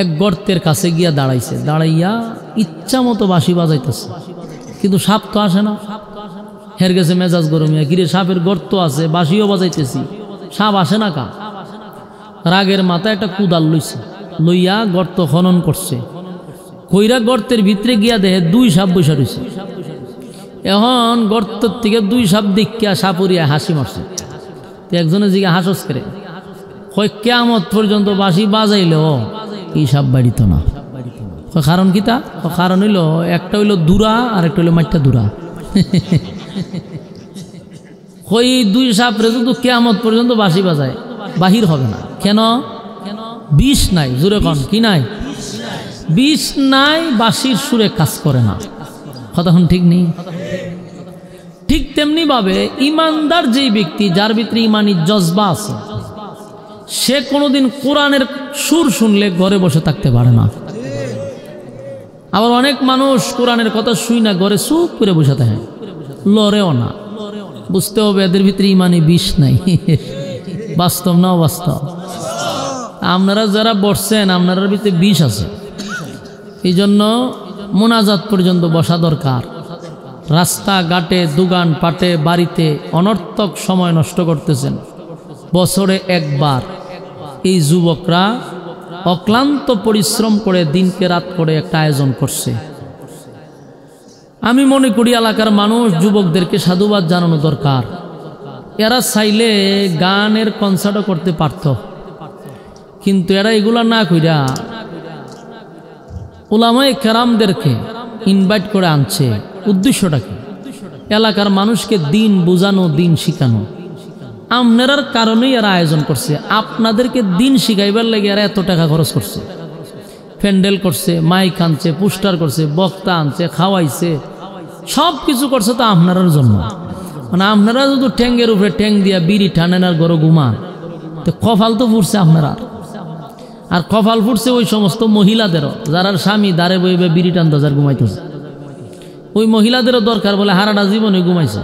এক গর্তের কাছে গিয়া দাঁড়াইছে, দাঁড়াইয়া ইচ্ছা মতো বাঁশি বাজাইতেছে, কিন্তু সাপ তো আসে না। হের গেছে মেজাজ গরমিয়া, কিরে সাপের গর্ত আছে, বাঁশিও বাজাইতেছি, সাপ আসে না কা? রাগের মাথায় একটা কুদাল লইছে, লইয়া গর্ত খনন করছে। কইরা গর্তের ভিতরে গিয়া দেখে দুই সাপ বসে রয়েছে। এখন গর্তের থেকে দুই সাপ দেখিয়া সাপুরিয়া হাসি মারছে। তো একজনে জিগা হাসস করে, কয় কিয়ামত পর্যন্ত বাঁশি বাজাইলেও এই সাপ বাড়িত না। কারণ কি তা? কারণ হইল একটা হইল দুরা আর একটা হইল মাইটা দুরা। কই দুই সাপরে যদি কিয়ামত পর্যন্ত বাঁশি বাজায় বাহির হবে না। কেন? বিষ নাই। জোরে কন, কি নাই? বিষ নাই, বাঁশির সুরে কাজ করে না। কথা ঠিক নেই? ঠিক তেমনি ভাবে ইমানদার যেই ব্যক্তি, যার ভিতরে ইমানি জজবা আছে, সে কোনোদিন কোরআনের সুর শুনলে ঘরে বসে থাকতে পারে না। আবার অনেক মানুষ কোরআনের কথা শুই না, ঘরে চুপ করে বসে থাকে, লড়েও না। বুঝতে হবে এদের ভিতরে ইমানি বিষ নাই। বাস্তব না অবাস্তব? আপনারা যারা বসছেন, আপনার ভিতরে বিষ আছে। এই জন্য মোনাজাত পর্যন্ত বসা দরকার। রাস্তা ঘাটে, দোকান পাটে, বাড়িতে অনর্থক সময় নষ্ট করতেছেন। বছরে একবার এই যুবকরা অক্লান্ত পরিশ্রম করে দিনকে রাত করে একটা আয়োজন করছে। আমি মনে করি এলাকার মানুষ যুবকদেরকে সাধুবাদ জানানো দরকার। এরা চাইলে গানের কনসার্টও করতে পারত, কিন্তু এরা এগুলা না কইরা উলামায়ে কেরামদেরকে ইনভাইট করে আনছে। উদ্দেশ্যটা কি? এলাকার মানুষকে দিন বোঝানো, দিন শিখানো। আপনার কারণেই এরা আয়োজন করছে। আপনাদেরকে দিন শিখাইবার লাগে এরা এত টাকা খরচ করছে, প্যান্ডেল করছে, মাইক আনছে, পোস্টার করছে, বক্তা আনছে, খাওয়াইছে, সব কিছু করছে তো আপনার জন্য। মানে আপনারা যদি ঠ্যাঙ্গের উপরে ঠ্যাং দিয়া বিড়ি টানেন আর গরো ঘুমান, তো কপাল তো ফুটছে আপনারা। আর কপাল ফুটছে ওই সমস্ত মহিলাদেরও যারা স্বামী দাঁড়ে বইবে বিড়ি টানতে যার ঘুমাইতেছে, ওই মহিলাদেরও দরকার বলে হারাটা জীবনে ঘুমাইছে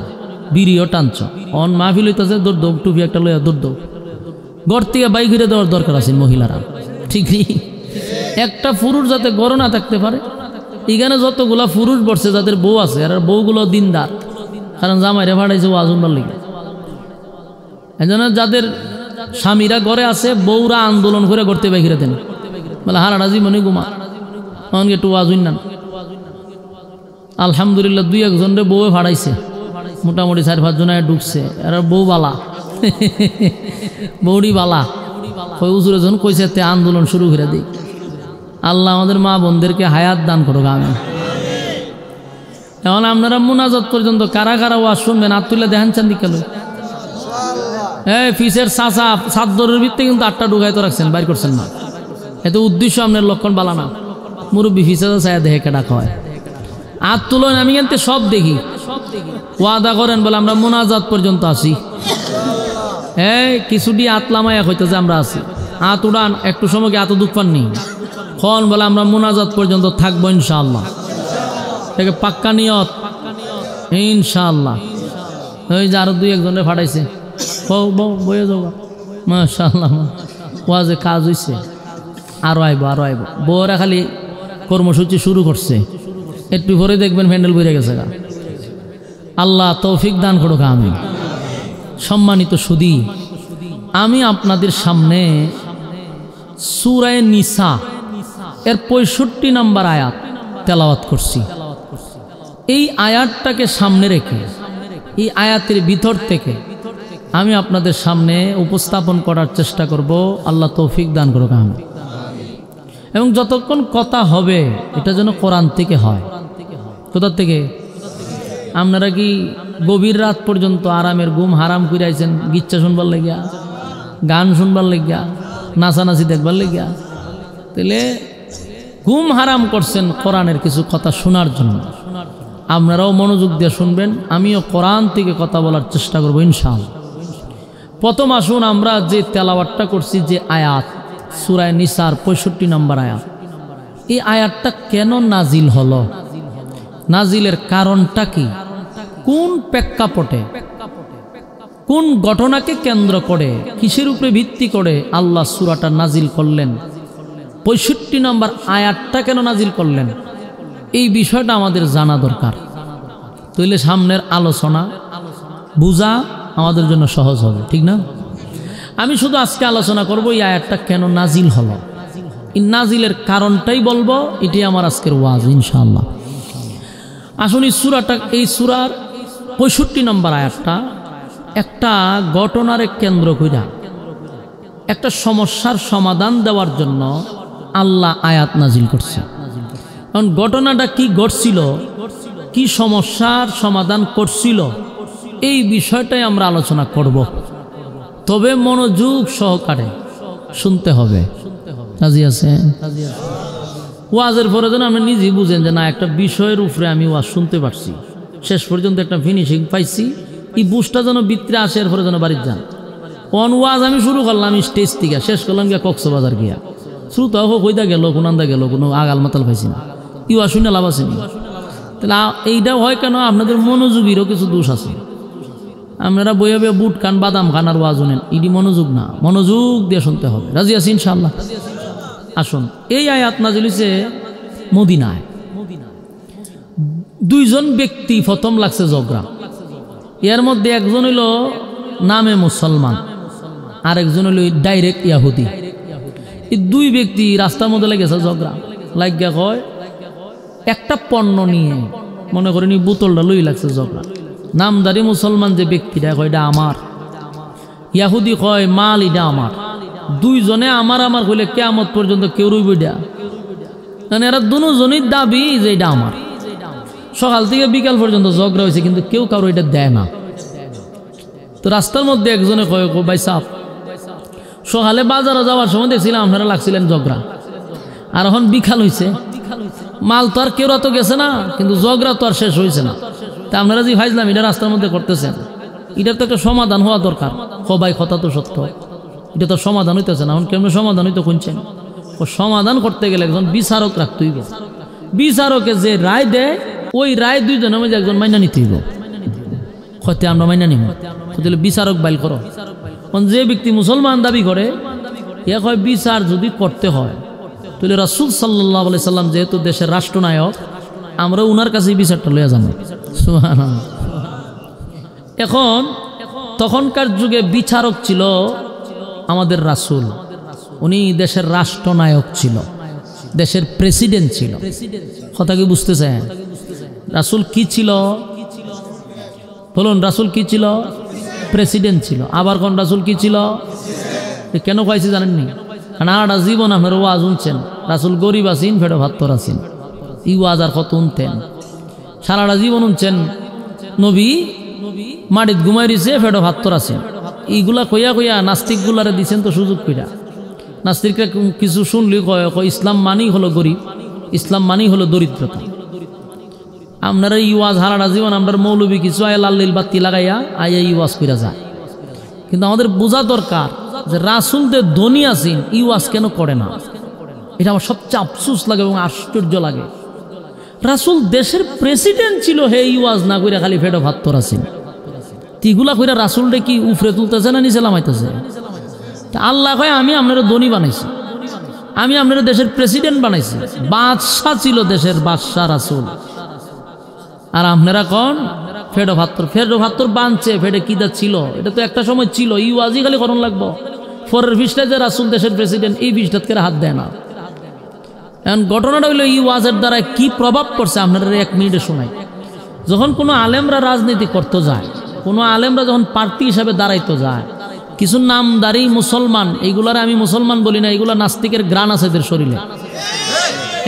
বিড়িও টানছ। অন মাহফিল হইতেছে দৌড় দৌড় টুপি একটা লইয়া দৌড় দৌড় ঘর থেকে বাইক ঘিরে দেওয়ার দরকার আছে মহিলারা, ঠিক নেই? একটা পুরুষ যাতে গড় না থাকতে পারে। এখানে যতগুলা পুরুষ বসছে যাদের বউ আছে আর বউগুলো দিনদার, কারণ জামাইরে ভাড়াইছে ওয়াজ শুনবার লিগে। এজন্য যাদের স্বামীরা ঘরে আছে বউরা আন্দোলন করে করতে বাইরে দেন, বলে হারাটা জীবনে ঘুমা অনকে একটু ওয়াজ না। আলহামদুলিল্লাহ 2-1 রে বউয়ে ভাড়াইছে, মোটামুটি 4-5 জন ঢুকছে। আর বউ বালা বৌড়ি বালা ওই উজুরে যখন কইছে তে আন্দোলন শুরু করে দিই। আল্লাহ আমাদের মা বোনদেরকে হায়াত দান করুক, আমিন। এখন আপনারা মুনাজাত পর্যন্ত কারা কারা ওয়াজ শুনবেন হাত তুলে দেখেন চান দিকে। এই ফিসের চাচা সাতদরের ভিত্তি কিন্তু 8টা ঢুকাই তো রাখছেন, বাইর করছেন না। এত উদ্দেশ্য আপনার লক্ষণ বালা না। মুরব্বী ফিসে চায়া দেখে কেডা কয় হাত তুলেন, আমি কিন্তু সব দেখি। ওয়াদা করেন বলে আমরা মুনাজাত পর্যন্ত আসি। এই কিছুটি আতলামায়া হইতে যে আমরা আছি, হাত উড়ান একটু সময় এত দুঃখ পাননি খন বলে আমরা মুনাজাত পর্যন্ত থাকবো ইনশাআল্লাহ। থেকে পাক্কা নিয়ত ইনশাআল্লাহ। ওই যে আরো 2-1 জনে ফাটাইছে, বউ বউ বয়ে যাবো মাশাআল্লাহ, ওয়াজে কাজ হইছে। আরো আইব আরো আইব। বউরা খালি কর্মসূচি শুরু করছে, একটু পরে দেখবেন প্যান্ডেল বেড়ে গেছে। আল্লাহ তৌফিক দান করুক, আমিন। সম্মানিত সুধী, আমি আপনাদের সামনে সূরা নিসা এর 65 নম্বর আয়াত তেলাওয়াত করছি। এই আয়াতটাকে সামনে রেখে এই আয়াতের ভিতর থেকে আমি আপনাদের সামনে উপস্থাপন করার চেষ্টা করব। আল্লাহ তৌফিক দান করুক, আমিন। এবং যতক্ষণ কথা হবে এটা যেন কোরআন থেকে হয়। কোথা থেকে? আপনারা কি গভীর রাত পর্যন্ত আরামের ঘুম হারাম করে আইছেন গিচ্ছা শুনবার লাগিয়া, গান শুনবার লাগিয়া, নাচানাচি দেখবার লাগিয়া? তাহলে ঘুম হারাম করছেন কোরআনের কিছু কথা শোনার জন্য। আপনারাও মনোযোগ দিয়ে শুনবেন, আমিও কোরআন থেকে কথা বলার চেষ্টা করব ইনশাআল্লাহ। প্রথম আসুন আমরা যে তেলাওয়াতটা করছি, যে আয়াত সূরা নিসার 65 নম্বর আয়াত, এই আয়াতটা কেন নাজিল হলো, নাজিলের কারণটা কি, কোন প্রেক্ষাপটে, কোন ঘটনাকে কেন্দ্র করে, কিসের উপরে ভিত্তি করে আল্লাহ সূরাটা নাজিল করলেন, 65 নম্বর আয়াতটা কেন নাজিল করলেন, এই বিষয়টা আমাদের জানা দরকার। তাইলে সামনের আলোচনা বুঝা আমাদের জন্য সহজ হবে, ঠিক না? আমি শুধু আজকে আলোচনা করব এই আয়াতটা কেন নাজিল হলো, এই নাজিলের কারণটাই বলবো। এটাই আমার আজকের ওয়াজ ইনশাআল্লাহ। আসুন এই সূরাটা, এই সূরার 65 নম্বর আয়াতটা একটা ঘটনার কেন্দ্র কইরা একটা সমস্যার সমাধান দেওয়ার জন্য আল্লাহ আয়াত নাজিল করছে। কারণ ঘটনাটা কি ঘটছিল, কি সমস্যার সমাধান করছিল, এই বিষয়টাই আমরা আলোচনা করব। তবে মনোযোগ সহকারে শুনতে হবে। রাজি আছেন? ওয়াজের পরে যেন আপনি নিজেই বুঝেন যে না, একটা বিষয়ের উপরে আমি ওয়াজ শুনতে পারছি, শেষ পর্যন্ত একটা ফিনিশিং পাইছি। এই বুঝটা যেন ভিতরে আসে, এর পরে যেন বাড়িতে যান। অন ওয়াজ আমি শুরু করলাম আমি স্টেজ থেকে, শেষ করলাম গিয়া কক্সবাজার গিয়া, শ্রোতা হোক হইতা গেল, কোনান্দা গেল, কোনো আগাল মাতাল পাইছি না। ই ওয়াজ শুনে লাভ আসেনি। তাহলে এইটাও হয় কেন? আপনাদের মনোযোগীরও কিছু দোষ আছে। আপনারা বইয়া বইয়া বুট খান, বাদাম খান আর ওয়াজ শুনেন, ইডি মনোযোগ না, মনোযোগ দিয়ে শুনতে হবে। রাজি আছি ইনশাআল্লাহ? আসুন, এই আয়াত নাজিল হইছে মদিনায়। 2 জন ব্যক্তি প্রথম লাগছে ঝগড়া। এর মধ্যে একজন হইল নামে মুসলমান, আর একজন হইল ডাইরেক্ট ইয়াহুদি। এই 2 ব্যক্তি রাস্তার মধ্যে লেগেছে ঝগড়া। লাগিয়া কয় একটা পণ্য নিয়ে, মনে করেন বোতলটা লই লাগছে ঝগড়া। নামদারি মুসলমান যে ব্যক্তিটা কয় এটা আমার, ইয়াহুদি কয় মাল এটা আমার। 2 জনে আমার আমার কইলে কিয়ামত পর্যন্ত কেউ রইব এটা। মানে এরা দুজনের দাবি যে এটা আমার। সকাল থেকে বিকাল পর্যন্ত ঝগড়া হয়েছে, কিন্তু কেউ কারো এটা দেয় না। তো রাস্তার মধ্যে একজনে কয় ভাই সাহেব, সকালে বাজারে যাওয়ার সময় দেখছিলাম আপনারা লাগছিলেন ঝগড়া, আর এখন বিকাল হয়েছে, মাল তো আর কেউ তো গেছে না, কিন্তু ঝগড়া তো আর শেষ হয়েছে না। তা আপনারা যে ভাইজলাম এটা রাস্তার মধ্যে করতেছেন, এটার তো একটা সমাধান হওয়া দরকার। সবাই কথা তো সত্য, এটা তো সমাধান হইতেছে না। এখন কেমন সমাধান হইতে কোনছেন? ও সমাধান করতে গেলে একজন বিচারক রাখতে হইব। বিচারকে যে রায় দেয় ওই রায় দুইজনের মধ্যে একজন মাইনা নিতে হইব। হয়তো আমরা মাইনা নিব, বিচারক বাইল করো। যে ব্যক্তি মুসলমান দাবি করে এ হয় বিচার যদি করতে হয় তাহলে রাসূল সাল্লাল্লাহু আলাইহি সাল্লাম যেহেতু দেশের রাষ্ট্রনায়ক, আমরা উনার কাছেই বিচারটা লইয়া যাবো। সুবহানাল্লাহ। এখন তখনকার যুগে বিচারক ছিল আমাদের রাসূল, উনি দেশের রাষ্ট্রনায়ক ছিল, দেশের প্রেসিডেন্ট ছিল। কথা কি বুঝতেছেন? রাসূল কি ছিল বলুন? রাসূল কি ছিল? প্রেসিডেন্ট ছিল। আবার কোন রাসূল কি ছিল? কেন কয়েছি জানেননি? কারণ আড়া জীবন আপনার ওয়াজ শুনছেন, রাসূল গরিব আছেন, ফেটো ভাত্তর আছেন, ই ওয়াজ আর কত শুনতেন। সারাটা জীবন শুনছেন নবী মাটিত ঘুমাই দিছে, ফেটো ভাত্তর আছেন। এইগুলা কইয়া কইয়া নাস্তিকগুলারে দিচ্ছেন তো সুযোগ কইরা। নাস্তিকরা কিছু শুনলি কয় ইসলাম মানেই হলো গরিব, ইসলাম মানেই হলো দরিদ্রতা। আপনারা ই ওয়াজ হারাটা জীবন আপনার মৌলবী কিছু আয় লাল বাতি লাগাইয়া আইয়া ই ওয়াজ কইরা যায়। কিন্তু আমাদের বোঝা দরকার যে রাসূলদের ধনী আছেন, ই ওয়াজ কেন করে না? এটা আমার সবচেয়ে আফসোস লাগে এবং আশ্চর্য লাগে। রাসূল দেশের প্রেসিডেন্ট ছিল, হে ই ওয়াজ না কইরা খালি ফেটো ভাত্তর আছেন। তিগুলা কইরা রাসূলরে কি উফরে তুলতেছে না নিচে নামাইতেছে? আল্লাহ কয় আমি আপনারা ধনী বানাইছি, আমি আপনারা দেশের প্রেসিডেন্ট বানাইছি। বাদশাহ ছিল দেশের বাদশাহ রাসূল, আর আপনারা কোন ফেটো ভাত্তর। ফেটো ভাত্তর বানছে, ফেটে কিদা ছিল? এটা তো একটা সময় ছিল। ই ওয়াজই খালি করণ লাগবো। পরের ফিসটা যে রাসূল দেশের প্রেসিডেন্ট, এই ফিসটাত করে হাত দেয় না। এখন ঘটনাটা হইলো এই ওয়াজের দ্বারা কি প্রভাব পড়ছে আপনারা 1 মিনিটে শোনাই। যখন কোনো আলেমরা রাজনীতি করতে যায়, কোনো আলেমরা যখন প্রার্থী হিসাবে দাঁড়াইতে যায়, কিছু নামদারি মুসলমান, এইগুলার আমি মুসলমান বলি না, এইগুলা নাস্তিকের গ্রাণ আছে এদের শরীরে।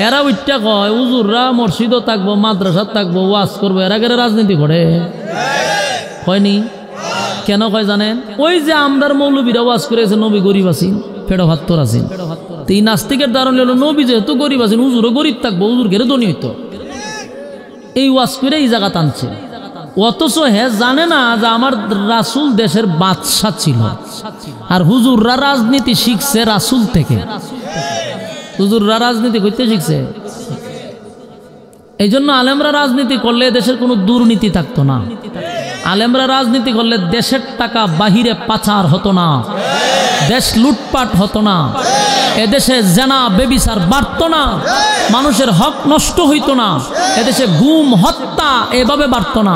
এরা উইটা কয় হুজুররা মসজিদও থাকবো, মাদ্রাসা থাকবো, ওয়াজ করবো, এরা গেলে রাজনীতি করে হয়নি? কেন কয় জানেন? ওই যে আমরার মৌলবীরা ওয়াজ করেছে নবী গরিব আছেন, ফেটো ভাত্তর আছেন। তো এই নাস্তিকের ধারণা হলো নবী যেহেতু গরিব আছেন, হুজুরও গরিব থাকবো, হুজুর ঘেরে ধনী হইতো। এই ওয়াজ করে এই জায়গা টানছে। অথচ হে জানে না যে আমার রাসূল দেশের বাদশা ছিল, আর হুজুররা রাজনীতি শিখছে রাসূল থেকে। হুজুররা রাজনীতি করতে শিখছে। এই জন্য আলেমরা রাজনীতি করলে দেশের কোনো দুর্নীতি থাকতো না। আলেমরা রাজনীতি করলে দেশের টাকা বাহিরে পাচার হতো না, দেশ লুটপাট হতো না, এদেশে জেনা বেবিচার বাড়তো না, মানুষের হক নষ্ট হইতো না, এদেশে গুম হত্যা এভাবে বাড়তো না,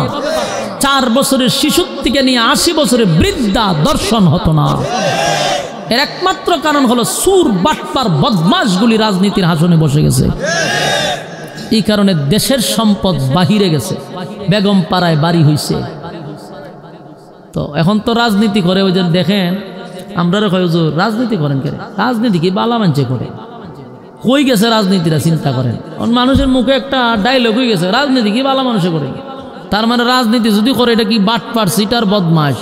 4 বছরের শিশুর থেকে নিয়ে 80 বছরের বৃদ্ধা দর্শন হতো না। এর একমাত্র কারণ হলো সুর বাটপার বদমাশগুলি রাজনীতির আসনে বসে গেছে। এই কারণে দেশের সম্পদ বাহিরে গেছে, বেগম পাড়ায় বাড়ি হইছে। তো এখন তো রাজনীতি করে ওই যে দেখেন আমরা কই হুজুর রাজনীতি করেন কেন? রাজনীতি কি বালা মানছে করে? কই গেছে রাজনীতিরা? চিন্তা করেন। মানুষের মুখে একটা ডায়লগ হয়ে গেছে, রাজনীতি কি বালা মানুষে করে। তার মানে রাজনীতি যদি করে এটা কি বাটপার, সিটার, বদমাশ।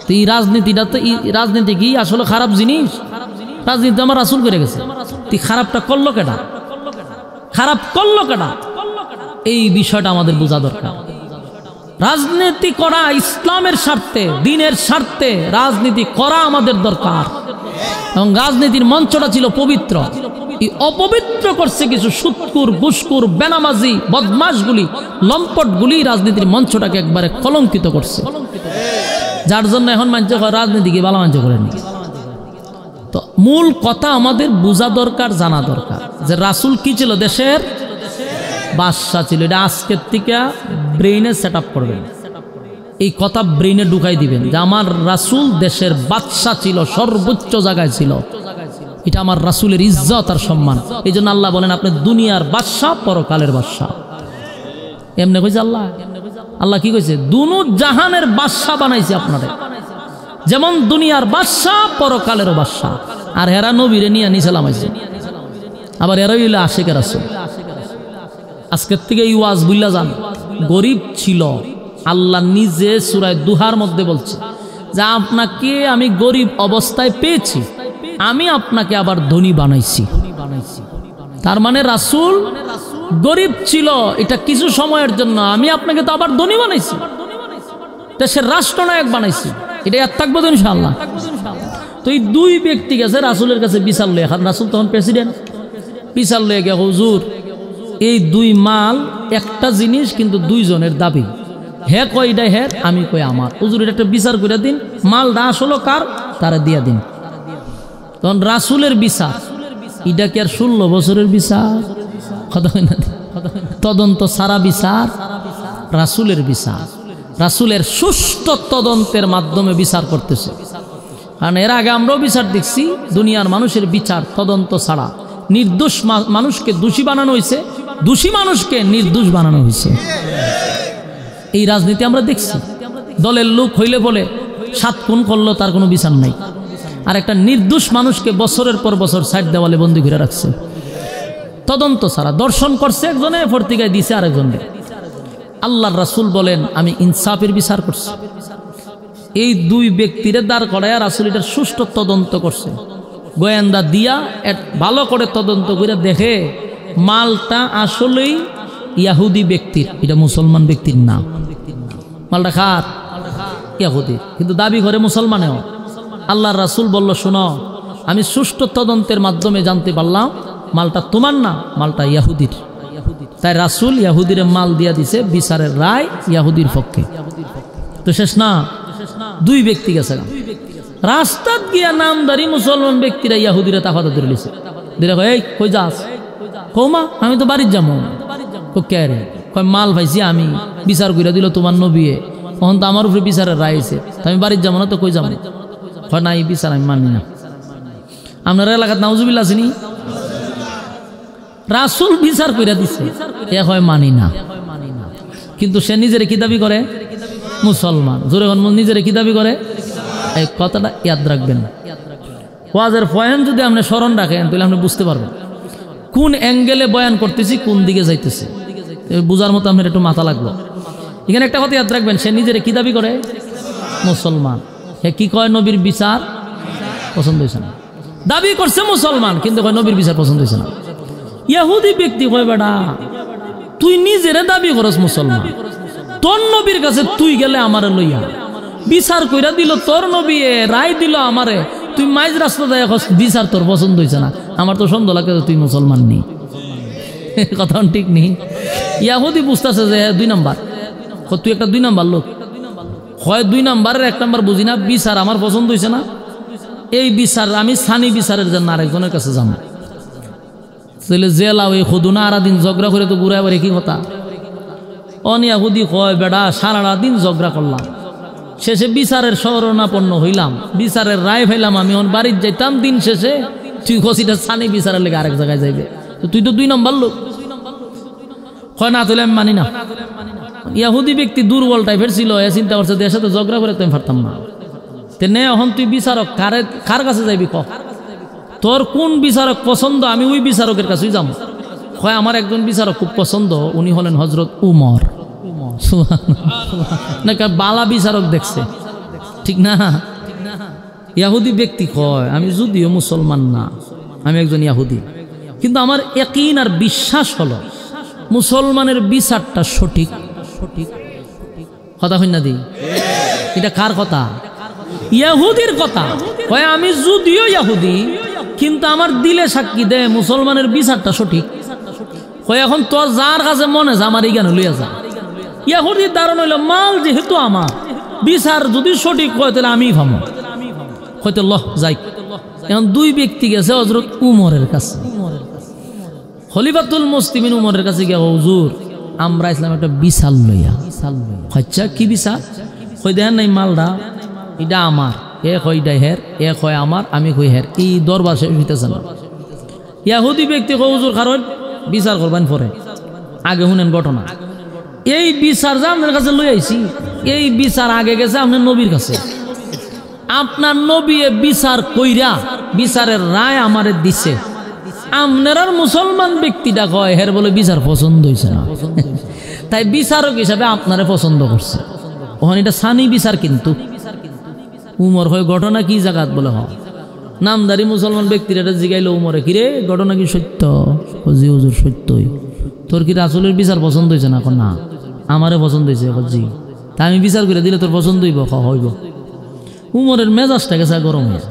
তো এই রাজনীতিটা তো রাজনীতি কি আসলে খারাপ জিনিস? রাজনীতি আমার রাসূল করে গেছে, তুই খারাপটা করলো কেডা? খারাপ করলো কেডা? এই বিষয়টা আমাদের বোঝা দরকার। রাজনীতি করা ইসলামের স্বার্থে, দ্বীনের স্বার্থে রাজনীতি করা আমাদের দরকার। এবং রাজনীতির মঞ্চটা ছিল পবিত্র, এই অপবিত্র করছে কিছু সুৎকুর, ঘুষখোর, বেনামাজি, বদমাশগুলি, লম্পটগুলি রাজনীতির মঞ্চটাকে একবারে কলঙ্কিত করছে। যার জন্য এখন মানছে রাজনীতি কি ভালো মানছে করেনি। তো মূল কথা আমাদের বোঝা দরকার, জানা দরকার যে রাসূল কি ছিল? দেশের বাদশা ছিল। এটা আজকের থেকে ব্রেইনে সেট আপ করবেন, এই কথা ব্রেইনে ঢুকাই দিবেন যে আমার রাসূল দেশের বাদশা ছিল, সর্বোচ্চ জায়গায় ছিল। এটা আমার রাসূলের ইজ্জত আর সম্মান। এই জন্য আল্লাহ বলেন আপনি দুনিয়ার বাদশা, পরকালের বাদশা। এমনি কইছে আল্লাহ। আল্লাহ কি কইছে? দুনো জাহানের বাদশা বানাইছে আপনারে, যেমন দুনিয়ার বাদশা পরকালেরও বাদশা। আর হেরা নবীরে নিয়ে নিসালাম আইছে, আবার এরা হইলে আশিকের রাসূল। আজকের থেকে এই ওয়াজ বুইলা যান। গরিব ছিল, আল্লাহ নিজে সূরা দুহার মধ্যে বলছে যে আপনাকে আমি গরিব অবস্থায় পেয়েছি, আমি আপনাকে আবার ধনী বানাইছি। তার মানে রাসূল গরিব ছিল, এটা কিছু সময়ের জন্য, আমি আপনাকে তো আবার ধনী বানাইছি। দেশের রাষ্ট্রনায়ক বানাইছি, এটা আর থাকবো তো ইনশাআল্লাহ। তো এই দুই ব্যক্তি গেছে রাসূলের কাছে বিচার লয়ে, রাসূল তখন প্রেসিডেন্ট, বিচার লয়ে গিয়ে হুজুর এই দুই মাল একটা জিনিস কিন্তু দুইজনের দাবি, হে কয় এটা হে, আমি কই আমার, হুজুর এটা একটা বিচার করে দিন, মালটা আসলে কার তারা দিয়া দিন। তখন রাসূলের বিচার, এটা কি আর 16 বছরের বিচার? কথা হয় না, তদন্ত সারা বিচার রাসূলের বিচার, রাসূলের সুষ্ঠু তদন্তের মাধ্যমে বিচার করতেছে। কারণ এর আগে আমরাও বিচার দেখছি, দুনিয়ার মানুষের বিচার তদন্ত ছাড়া নির্দোষ মানুষকে দোষী বানানো হয়েছে, দোষী মানুষকে নির্দোষ বানানো হয়েছে। এই রাজনীতি আমরা দেখছি, দলের লোক হইলে বলে 7 খুন করলো, তার কোনো বিচার নাই, আর একটা নির্দোষ মানুষকে বছরের পর বছর সাইড দেওয়ালে বন্দী করে রাখছে তদন্ত ছাড়া। দর্শন করছে একজনে, ফর্তিকায় দিছে আরেকজনে। আল্লাহর রাসূল বলেন আমি ইনসাফের বিচার করছি। এই দুই ব্যক্তিরে দাঁড় করায় রাসূল এটার সুষ্ঠু তদন্ত করছে, গোয়েন্দা দিয়া ভালো করে তদন্ত করে দেখে মালটা আসলেই ইয়াহুদি ব্যক্তির, এটা মুসলমান ব্যক্তির না। মালটা খার ইয়াহুদি, কিন্তু দাবি করে মুসলমানেও। আল্লাহর রাসূল বলল শোনো, আমি সুষ্ঠু তদন্তের মাধ্যমে জানতে পারলাম মালটা তোমার না, মালটা ইয়াহুদির। তাই রাসূল ইয়াহুদির মাল দিয়া দিছে, বিচারের রায় ইয়াহুদির পক্ষে। তো শেষ না, দুই ব্যক্তি গেছে রাস্তাত গিয়া নামদারি মুসলমান ব্যক্তিরা ইয়াহুদিরা তাফাতা ধরে লিছে, দিলে কয় এই কই যাস? কৌমা আমি তো বাড়ির যাবো। কে রে? কয় মাল পাইছি আমি, বিচার করে দিল তোমার নবী, তখন তো আমার উপরে বিচারের রায় হয়েছে, আমি বাড়ির যাবো না, তো কই যাবো? হয় না, এই বিচার আমি মানি না। আপনার এলাকাত নাউজুবিল্লাহ আছেনি? রাসূল বিচার করে দিছে, এ হয় মানি না। কিন্তু সে নিজের কি দাবি করে? মুসলমান। জোরে নিজের কি দাবি করে? এই কথাটা ইয়াদ রাখবেন। ওয়াজের পয়েন্ট যদি আপনি স্মরণ রাখেন তাহলে আপনি বুঝতে পারবেন কোন অ্যাঙ্গেলে বয়ান করতেছি, কোন দিকে যাইতেছি, বুঝার মতো আপনার একটু মাথা লাগলো। এখানে একটা কথা ইয়াদ রাখবেন, সে নিজের কি দাবি করে? মুসলমান। সে কি কয়? নবীর বিচার পছন্দ হয়েছে না। দাবি করছে মুসলমান, কিন্তু কয় নবীর বিচার পছন্দ হয়েছে না। ইহুদি ব্যক্তি কয় বেটা তুই নিজের দাবি করস মুসলমান, তোর নবীর কাছে তুই গেলে আমারে লইয়া বিচার কইরা দিল, তোর নবী রায় দিল আমারে, তুই মাইজ রাস্তা দেয় বিচার তোর পছন্দ হয়েছে না, আমার তো সন্দেহ লাগে তুই মুসলমান নেই। কথা ঠিক নেই। ইহুদি বুঝতেছে যে 2 নাম্বার, তুই একটা 2 নাম্বার লোক, হয় 2 নাম্বারের 1 নাম্বার বুঝি না, বিচার আমার পছন্দ হয়েছে না, এই বিচার আমি সানি বিচারের জন্য আরেকজনের কাছে যাবো। তাহলে জেলা ওই খুদুনা আরা দিন ঝগড়া করে তো ঘুরে আবার একই কথা। অনিয়াহুদি কয় বেড়া সারাটা দিন ঝগড়া করলাম, শেষে বিচারের শরণাপন্ন হইলাম, বিচারের রায় পাইলাম, আমি ওর বাড়ির যাইতাম, দিন শেষে তুই খসিটা সানি বিচারের লেগে আরেক জায়গায় যাইবে, তো তুই তো 2 নম্বর লোক। কয় না তাহলে আমি মানি না। ইয়াহুদি ব্যক্তি দুর্বল টাইপের ছিল, এ চিন্তা করছে দেশের সাথে ঝগড়া করে তো আমি পারতাম না। নে এখন তুই বিচারক কার কাছে যাইবি? ক তোর কোন বিচারক পছন্দ, আমি ওই বিচারকের কাছেই যাবো। হয় আমার একজন বিচারক খুব পছন্দ, উনি হলেন হযরত উমর। না বালা বিচারক দেখছে, ঠিক না? ইয়াহুদি ব্যক্তি কয় আমি যদিও মুসলমান না, আমি একজন ইয়াহুদি, কিন্তু আমার ইয়াকিন আর বিশ্বাস হলো মুসলমানের বিচারটা সঠিক। কথা হই না দি? এটা কার কথা? ইয়াহুদির কথা। কয় আমি যদিও ইয়াহুদি, কিন্তু আমার দিলে সাক্ষী দে মুসলমানের বিচারটা সঠিক। কয় এখন তোর যার কাছে মনে যা আমার এখানে লইয়া যা। ইয়াহুদির ধারণা হইল মাল যেহেতু আমার, বিচার যদি সঠিক হয় তাহলে আমিই ভাবো, হয়তো লহ যাই। এখন 2 ব্যক্তি গেছে হযরত উমরের কাছে, খলিফাতুল মুসলিমিন উমরের কাছে গিয়ে, হুজুর আমরা ইসলাম একটা বিচার লইয়া। আচ্ছা কি বিচার? কই দেখেন নাই মালটা এটা আমার, এ কই এটা হের, এ কয় আমার, আমি কই হের, এই দরবার শেষ হইতেছে না। ইয়াহুদি ব্যক্তি কয় হুজুর কারণ বিচার করবেন পরে, আগে শুনেন ঘটনা। এই বিচার যে আপনার কাছে লই আইছি, এই বিচার আগে গেছে আপনার নবীর কাছে। আপনার নবী বিচার কইরা বিচারের রায় আমারে দিছে, আপনার মুসলমান ব্যক্তিটা কয় হের বলে বিচার পছন্দ হয়েছে না, তাই বিচারক হিসাবে আপনারে পছন্দ করছে। ওখানে এটা সানি বিচার। কিন্তু উমর হয় ঘটনা কি জায়গাত বলে হয় নামদারি মুসলমান ব্যক্তির এটা জিগাইল উমরে, কিরে ঘটনা কি সত্য? জি হুজুর সত্যই। তোর কি রাসূলের বিচার পছন্দ হয়েছে না? না আমারে পছন্দ হয়েছে। জি তা আমি বিচার করে দিলে তোর পছন্দ হইব? হইব। উমরের মেজাজটা গেছে গরম হইয়া,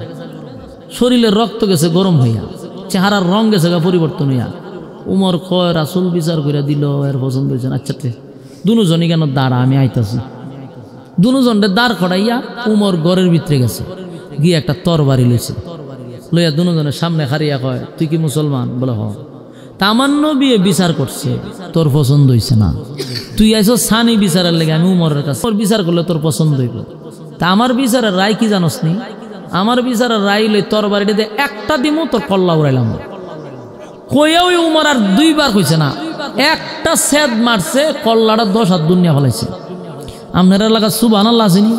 শরীরের রক্ত গেছে গরম হইয়া, চেহারার রং গেছে পরিবর্তন হইয়া। উমর কয় রাসূল বিচার করে দিল, এর পছন্দ হয়েছে। আচ্ছা দুজনই কেন দাঁড়া, আমি আইতাছি। দুজনরে দাঁড় করাইয়া উমর ঘরের ভিতরে গেছে, গিয়ে একটা তরবারি লইছে, লইয়া দুজনের সামনে হারিয়া কয় তুই কি মুসলমান? বলে হ। তা আমার নবী বিচার করছে, তোর পছন্দ হইছে না, তুই আইছো সানি বিচারের লেগে, আমি উমরের কাছে তোর বিচার করলে তোর পছন্দ হইব। তা আমার বিচারের রায় কি জানোস নি? আমার বিচারের রায় লই তরবারিতে একটা দিমু, তোর কল্লা উড়াইলাম। কইয়া ওই উমর আর দুইবার কইছে না, একটা সেদ মারছে, কল্লাটা 10 হাত দুনিয়া ফলাইছে। আপনার এলাকা সুবহানাল্লাহ আসেনি?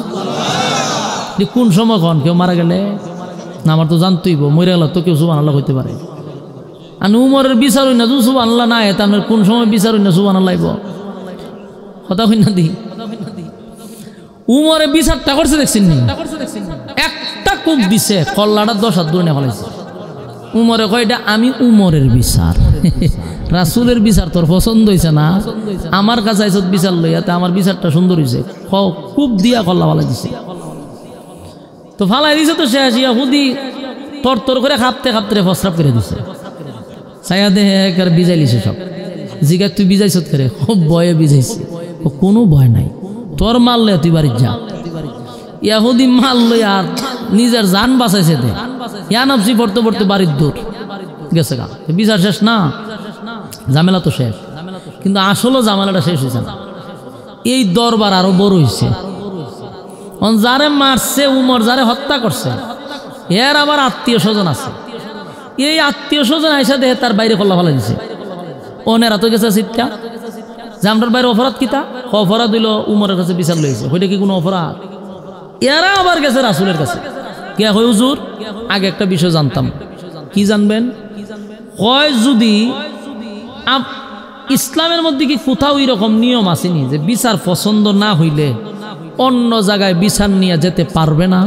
কোন সময় কন কেউ মারা গেলে না, আমার তো জানতেই মরে গেল তো কেউ সুবহানাল্লাহ হইতে পারে। আর উমরের বিচার হই না যদি সুবহানাল্লাহ না হয়, তাহলে কোন সময় বিচার হই না সুবহানাল্লাহ আইব? কথা হই না দি উমরে বিচারটা করছে দেখছেন নি? একটা কূপ দিছে, কল্লাটা 10 হাত দুনিয়া ফলাইছে। উমরে কয় এটা আমি উমরের বিচার, রাসূলের বিচার তোর পছন্দ হইছে না, আমার কাছে আইছত বিচার লইয়া, তা আমার বিচারটা সুন্দর হইছে, কূপ দিয়া কল্লা ফালাই দিছে। তো ফালাই দিছে তো শেষ, ইয়াহুদি তর করে খাপতে খাপতে প্রস্রাব করে দিছে। ছায়া দেহে একবার বিজাই লিছে সব। জিগা তুই বিজাইছত করে? খুব ভয়ে বিজাইছে। কোনো ভয় নাই, তোর মাল লইয়া তুই বাড়ি যা। ইয়াহুদি মাল লইয়া আর নিজের জান বাঁচাইছে দে, ইয়া নাফসি পড়তে পড়তে বাড়ির দূর গেছে গা। বিচার শেষ না, ঝামেলা তো শেষ, কিন্তু আসলে ঝামেলাটা শেষ হয়েছে না। এই দরবার আরো বড় হয়েছে। যারে মারছে উমর, যারে হত্যা করছে, এর আবার আত্মীয় স্বজন আছে। এই আত্মীয় স্বজন আইসা দেহে তার বাইরে কল্লা ফেলা দিছে। ওনেরা তো গেছে চিৎকা যে আমরার বাইরে অপরাধ কিতা? অপরাধ হইল উমরের কাছে বিচার লইছে, ওইটা কি কোনো অপরাধ? এরা আবার গেছে রাসূলের কাছে, কে হয় হুজুর আগে একটা বিষয় জানতাম। কি জানবেন? কয় যদি ইসলামের মধ্যে কি কোথাও এরকম নিয়ম আসেনি যে বিচার পছন্দ না হইলে অন্য জায়গায় বিচার নিয়ে যেতে পারবে না?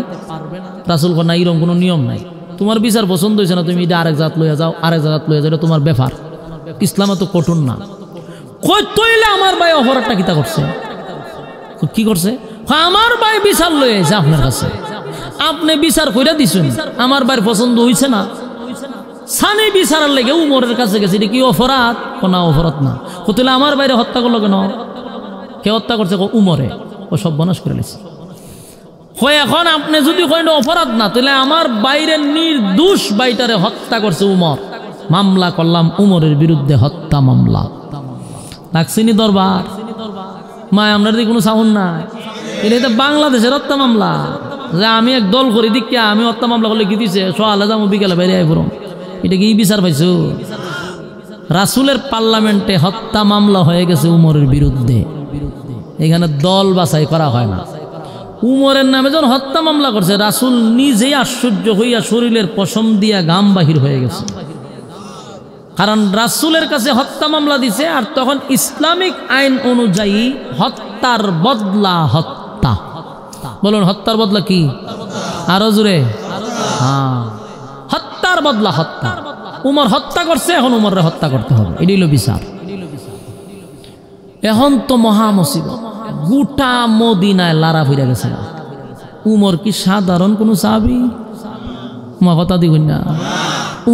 রাসূল কয় না, এরকম কোনো নিয়ম নাই। তোমার বিচার পছন্দ হয়েছে না, তুমি এটা আরেক জাত লইয়া যাও, আরেক জাত লইয়া যাও, এটা তোমার ব্যাপার। ইসলামে তো কঠোর না। কই তইলে আমার ভাই অপরাধটা কিতা করছে? কি করছে? আমার ভাই বিচার লইয়া আইছে আপনার কাছে, আপনি বিচার কইরা দিছেন, আমার ভাইয়ের পছন্দ হইছে না, সানি বিচারের লেগে উমরের কাছে গেছে, এটা কি অপরাধ? না অপরাধ না। কইলে আমার বাইরে হত্যা করলো কেন? কে হত্যা করছে? উমরে। ও সব বনাশ করে নিছে। এখন আপনি যদি কইন অপরাধ না, তাহলে আমার বাইরে নির্দোষ বাইটারে হত্যা করছে উমর, মামলা করলাম উমরের বিরুদ্ধে হত্যা মামলা। লাগছিনি দরবার? মা আমরা কোনো সাউন্ড নাই, এটা তো বাংলাদেশের হত্যা মামলা। যে আমি এক দল করি দিকে আমি হত্যা মামলা করলে কি দিছে, সকালে যাবো বিকালে বাইরে আই পড়ম, এটা কি বিচার পাইছো? রাসূলের পার্লামেন্টে হত্যা মামলা হয়ে গেছে উমরের বিরুদ্ধে। এখানে দল বাছাই করা হয় না। উমরের নামে যখন হত্যা মামলা করছে, রাসূল নিজেই আশ্চর্য হইয়া শরীরের পশম দিয়া গাম বাহির হয়ে গেছে। কারণ রাসূলের কাছে হত্যা মামলা দিছে, আর তখন ইসলামিক আইন অনুযায়ী হত্যার বদলা হত্যা। বলুন হত্যার বদলা কি? আরো জোরে। হ্যাঁ, হত্যার বদলা হত্যা। উমর হত্যা করছে, এখন উমররে হত্যা করতে হবে, এটাই হলো বিচার। এখন তো মহা মুসিবত, গোটা মদিনায় লারা ফিরে গেছে। উমর কি সাধারণ কোনো সাহাবী? মা কথা দিবেন না,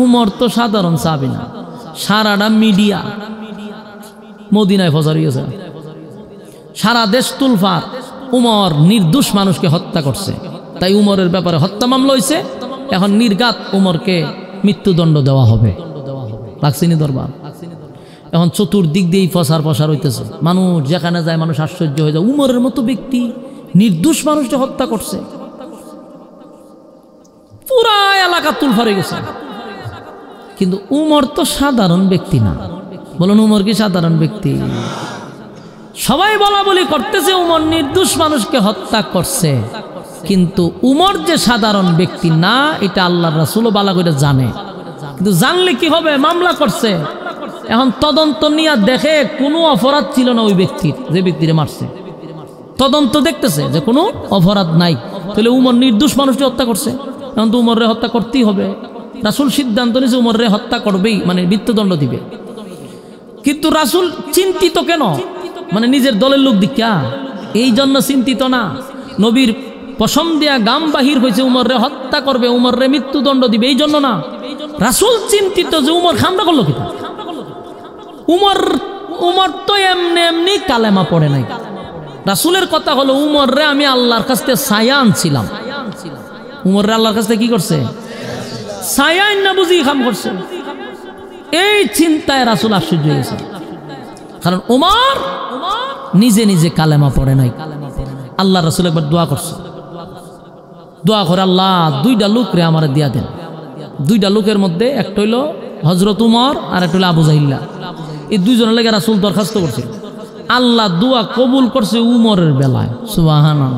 উমর তো সাধারণ সাহাবী না। সারাটা মিডিয়া মদিনায় ফজর হয়েছে, সারা দেশ তুলফার। উমর নির্দোষ মানুষকে হত্যা করছে, তাই উমরের ব্যাপারে হত্যা মামলা হয়েছে। এখন নির্ঘাত উমরকে মৃত্যুদণ্ড দেওয়া হবে। লাগছিনি দরবার? এখন চতুর্দিক দিয়ে প্রসার হইতেছে, মানুষ যেখানে যায় মানুষ আশ্চর্য হয়ে যায়, উমরের মতো ব্যক্তি নির্দোষ মানুষকে হত্যা করছে। পুরা এলাকা তুলফার হয়ে গেছে। কিন্তু উমর তো সাধারণ ব্যক্তি না। বলুন উমর কি সাধারণ ব্যক্তি? সবাই বলা বলি করতেছে উমর নির্দোষ মানুষকে হত্যা করছে, কিন্তু উমর যে সাধারণ ব্যক্তি না, এটা আল্লাহর রাসূলও ভালো করে জানে। কিন্তু জানলে কি হবে? মামলা করছে, এখন তদন্ত নিয়ে দেখে কোনো অপরাধ ছিল না ওই ব্যক্তির, যে ব্যক্তিরে মারছে। তদন্ত দেখতেছে যে কোনো অপরাধ নাই, তাহলে উমর নির্দোষ মানুষকে হত্যা করছে, এখন তো উমররে হত্যা করতেই হবে। রাসূল সিদ্ধান্ত নিয়েছে উমররে হত্যা করবেই, মানে মৃত্যুদণ্ড দিবে। কিন্তু রাসূল চিন্তিত কেন? মানে নিজের দলের লোক দীক্ষা এই জন্য চিন্তিত না। নবীর পশম দিয়া গাম বাহির হয়েছে, উমররে হত্যা করবে, উমররে মৃত্যুদণ্ড দিবে, এই জন্য না। রাসূল চিন্তিত যে উমর খামটা করলো কিনা। উমর তো এমনি এমনি কালেমা পড়ে নাই। রাসূলের কথা হলো উমররে আমি আল্লাহর কাছ থেকে ছায়া আনছিলাম। উমররে আল্লাহর কাছ থেকে কি করছে? ছায়া না বুঝি খাম করছে। এই চিন্তায় রাসূল আশ্চর্য হয়ে গেছে, কারণ উমর নিজে নিজে কালেমা পড়ে নাই। আল্লাহ রাসূল একবার দোয়া করছে, দোয়া করে আল্লাহ দুইটা লোক রে আমার দিয়া দেন। দুইটা লোকের মধ্যে একটা হইল হযরত উমর আর একটা হইল আবু জাহিল্লা। এই দুইজনের লেগে রাসূল দরখাস্ত করছে। আল্লাহ দোয়া কবুল করছে উমরের বেলায়। সুবহানাল্লাহ।